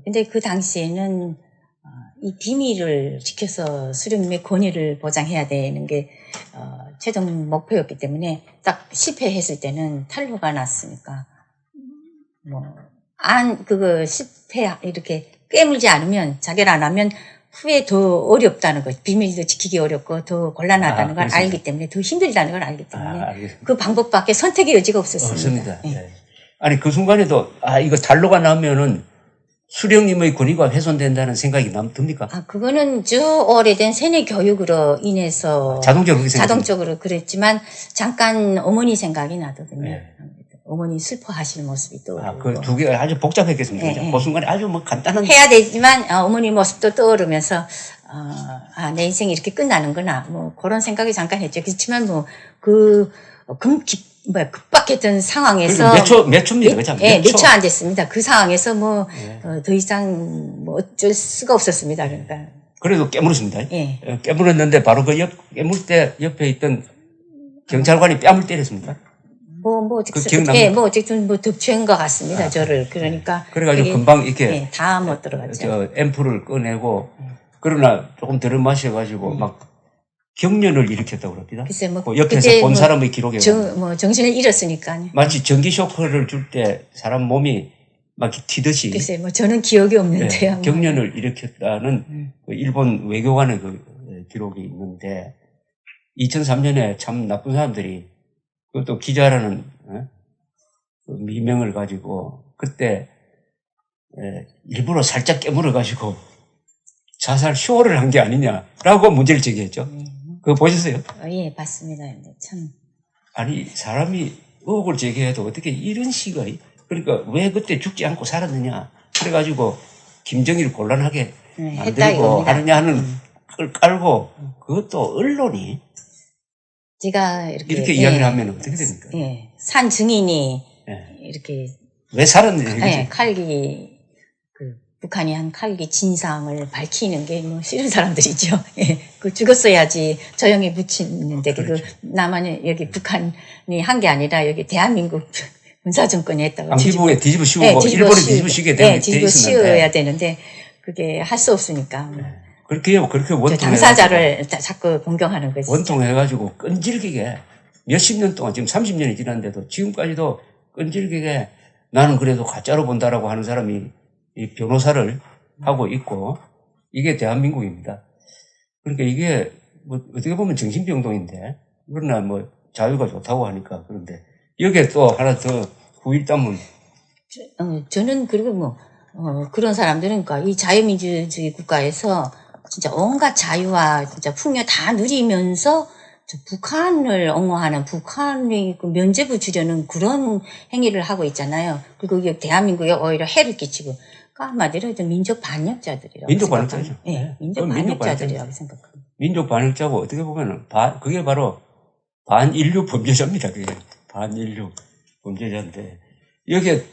[SPEAKER 3] 근데 그 당시에는 이 비밀을 지켜서 수령님의 권위를 보장해야 되는 게 최종 목표였기 때문에 딱 실패했을 때는 탈로가 났으니까 그거 실패 이렇게 깨물지 않으면 자결 안 하면 후에 더 어렵다는 거, 비밀도 지키기 어렵고 더 곤란하다는 걸 알기 때문에 더 힘들다는 걸 알기 때문에 그 방법밖에 선택의 여지가 없었습니다.
[SPEAKER 2] 없습니다. 예. 아니 그 순간에도 이거 탈로가 나면은 수령님의 권위가 훼손된다는 생각이 듭니까?
[SPEAKER 3] 그거는 쭉 오래된 세뇌 교육으로 인해서 자동적으로 그랬지만 잠깐 어머니 생각이 나거든요.
[SPEAKER 2] 네.
[SPEAKER 3] 어머니 슬퍼하시는 모습이 떠오르고.
[SPEAKER 2] 그 두 개가 아주 복잡했겠습니다.
[SPEAKER 3] 네,
[SPEAKER 2] 그 순간에 아주 뭐 간단한
[SPEAKER 3] 해야 되지만 어머니 모습도 떠오르면서 내 인생이 이렇게 끝나는구나. 뭐 그런 생각이 잠깐 했죠. 그렇지만 급박했던 상황에서
[SPEAKER 2] 몇 초입니다. 그죠?
[SPEAKER 3] 몇 초 안 됐습니다. 그 상황에서 더 이상 어쩔 수가 없었습니다. 그러니까.
[SPEAKER 2] 그래도 깨물었습니다.
[SPEAKER 3] 예.
[SPEAKER 2] 깨물었는데 바로 깨물 때 옆에 있던 경찰관이 뺨을 때렸습니다.
[SPEAKER 3] 어쨌든 덮친 것 같습니다. 저를. 그러니까.
[SPEAKER 2] 그래가지고 금방 이렇게.
[SPEAKER 3] 다 못 들어갔죠.
[SPEAKER 2] 앰플을 꺼내고, 그러나 조금 덜어 마셔가지고 막 경련을 일으켰다고 그럽니다.
[SPEAKER 3] 글쎄,
[SPEAKER 2] 옆에서 본 사람의 기록에.
[SPEAKER 3] 정신을 잃었으니까요.
[SPEAKER 2] 마치 전기 쇼크를 줄 때 사람 몸이 막 튀듯이.
[SPEAKER 3] 글쎄, 저는 기억이 없는데요.
[SPEAKER 2] 경련을 일으켰다는 그 일본 외교관의 그 기록이 있는데, 2003년에 참 나쁜 사람들이 그것도 기자라는 그 미명을 가지고 그때 일부러 살짝 깨물어가지고 자살 쇼를 한 게 아니냐라고 문제를 제기했죠. 그거 보셨어요?
[SPEAKER 3] 예, 봤습니다. 참.
[SPEAKER 2] 아니 사람이 의혹을 제기해도 어떻게 이런 식의 그러니까 왜 그때 죽지 않고 살았느냐 그래가지고 김정일을 곤란하게 만들고 하느냐 하는 걸 깔고 그것도 언론이
[SPEAKER 3] 제가
[SPEAKER 2] 이렇게 이야기를 하면 어떻게 됩니까?
[SPEAKER 3] 예. 산 증인이 이렇게
[SPEAKER 2] 왜 살았느냐
[SPEAKER 3] 북한이 한 칼기 진상을 밝히는 게 싫은 사람들이죠. 예. 죽었어야지 조용히 붙이는데
[SPEAKER 2] 그렇죠.
[SPEAKER 3] 나만 여기 북한이 한 게 아니라 여기 대한민국 군사정권이 했다고.
[SPEAKER 2] 안기부에 뒤집어 씌우고 일본에 뒤집어 씌우게 돼
[SPEAKER 3] 뒤집어 씌워야 되는데 그게 할 수 없으니까.
[SPEAKER 2] 그렇게 원통해
[SPEAKER 3] 당사자를 자꾸 공경하는 거지.
[SPEAKER 2] 원통해가지고 끈질기게 몇십 년 동안 지금 30년이 지났는데도 지금까지도 끈질기게 나는 그래도 가짜로 본다라고 하는 사람이 이 변호사를 하고 있고 이게 대한민국입니다. 그러니까 이게 어떻게 보면 정신병동인데 그러나 자유가 좋다고 하니까 그런데 여기에 또 하나 더 후일담은
[SPEAKER 3] 저는 그리고 그런 사람들은 그러니까 이 자유민주주의 국가에서 진짜 온갖 자유와 진짜 풍요 다 누리면서 북한을 옹호하는 북한의 그 면죄부 주려는 그런 행위를 하고 있잖아요. 그리고 이게 대한민국에 오히려 해를 끼치고 한마디로 민족 반역자들이라고
[SPEAKER 2] 민족 반역자죠.
[SPEAKER 3] 네, 민족 반역자들이라고 생각합니다.
[SPEAKER 2] 민족 반역자고 어떻게 보면은 그게 바로 반인류 범죄자입니다. 그게 반인류 범죄자인데 여기에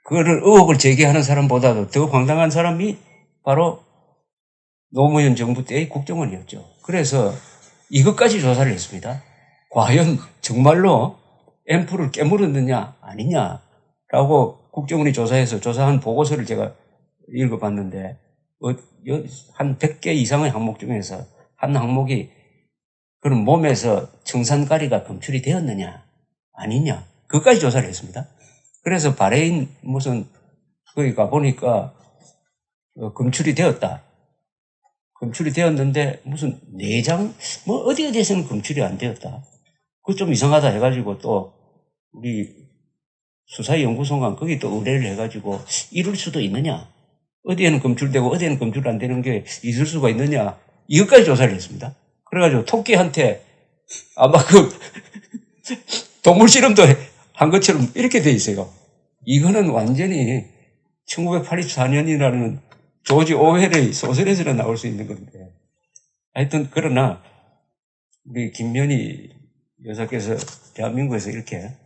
[SPEAKER 2] 그거를 의혹을 제기하는 사람보다도 더 황당한 사람이 바로 노무현 정부 때의 국정원이었죠. 그래서 이것까지 조사를 했습니다. 과연 정말로 앰프를 깨물었느냐 아니냐라고 국정원이 조사한 보고서를 제가 읽어봤는데 한 100개 이상의 항목 중에서 한 항목이 그런 몸에서 청산가리가 검출이 되었느냐 아니냐 그것까지 조사를 했습니다. 그래서 바레인 무슨 거기 가보니까 검출이 되었다. 검출이 되었는데 무슨 내장 뭐 어디에서는 검출이 안 되었다. 그거 좀 이상하다 해가지고 또 우리 수사연구소가 거기 또 의뢰를 해가지고 이럴 수도 있느냐. 어디에는 검출되고 어디에는 검출 안 되는 게 있을 수가 있느냐. 이것까지 조사를 했습니다. 그래가지고 토끼한테 아마 그 동물 실험도 한 것처럼 이렇게 돼 있어요. 이거는 완전히 1984년이라는 조지 오웰의 소설에서나 나올 수 있는 건데. 하여튼 그러나 우리 김면희 여사께서 대한민국에서 이렇게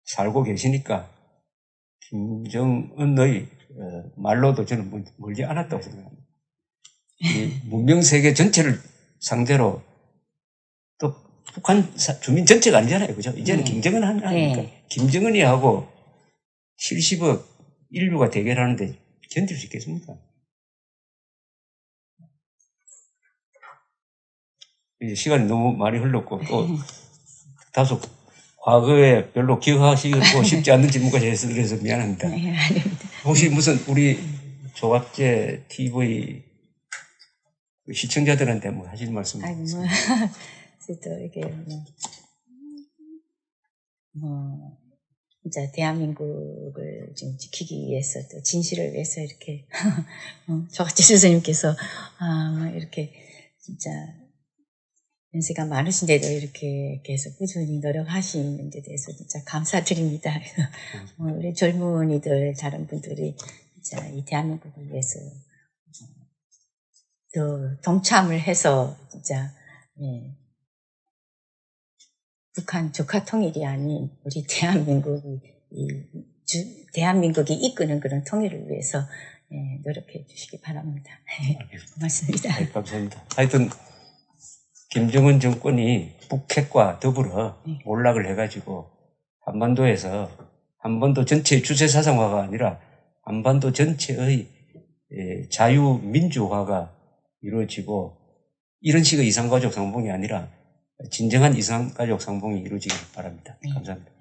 [SPEAKER 2] 살고 계시니까 김정은의 말로도 저는 멀지 않았다고 생각합니다. 이 문명세계 전체를 상대로 또 북한 주민 전체가 아니잖아요. 그죠? 이제는 김정은 하니까. 김정은이 하고 70억 인류가 대결하는데 견딜 수 있겠습니까? 이제 시간이 너무 많이 흘렀고 또 다소 과거에 별로 기억하시고 싶지 않는 질문까지 해서 그래서 미안합니다.
[SPEAKER 3] 네, 아닙니다.
[SPEAKER 2] 혹시 무슨 우리 조갑제 TV 시청자들한테 뭐 하실 말씀
[SPEAKER 3] 아니,
[SPEAKER 2] 있으세요?
[SPEAKER 3] 또 이게 진짜 대한민국을 좀 지키기 위해서 또 진실을 위해서 이렇게 조갑재 스승님께서 이렇게 진짜 연세가 많으신데도 이렇게 계속 꾸준히 노력하시는 데 대해서 진짜 감사드립니다. 우리 젊은이들 다른 분들이 진짜 이 대한민국을 위해서 더 동참을 해서 진짜 북한 조카 통일이 아닌 우리 대한민국이 이끄는 그런 통일을 위해서 노력해 주시기 바랍니다. 고맙습니다.
[SPEAKER 2] 네, 감사합니다. 하여튼 김정은 정권이 북핵과 더불어 몰락을 해가지고 한반도에서 한반도 전체의 주체사상화가 아니라 한반도 전체의 자유민주화가 이루어지고 이런 식의 이산가족 상봉이 아니라 진정한 이산가족 상봉이 이루어지길 바랍니다. 감사합니다.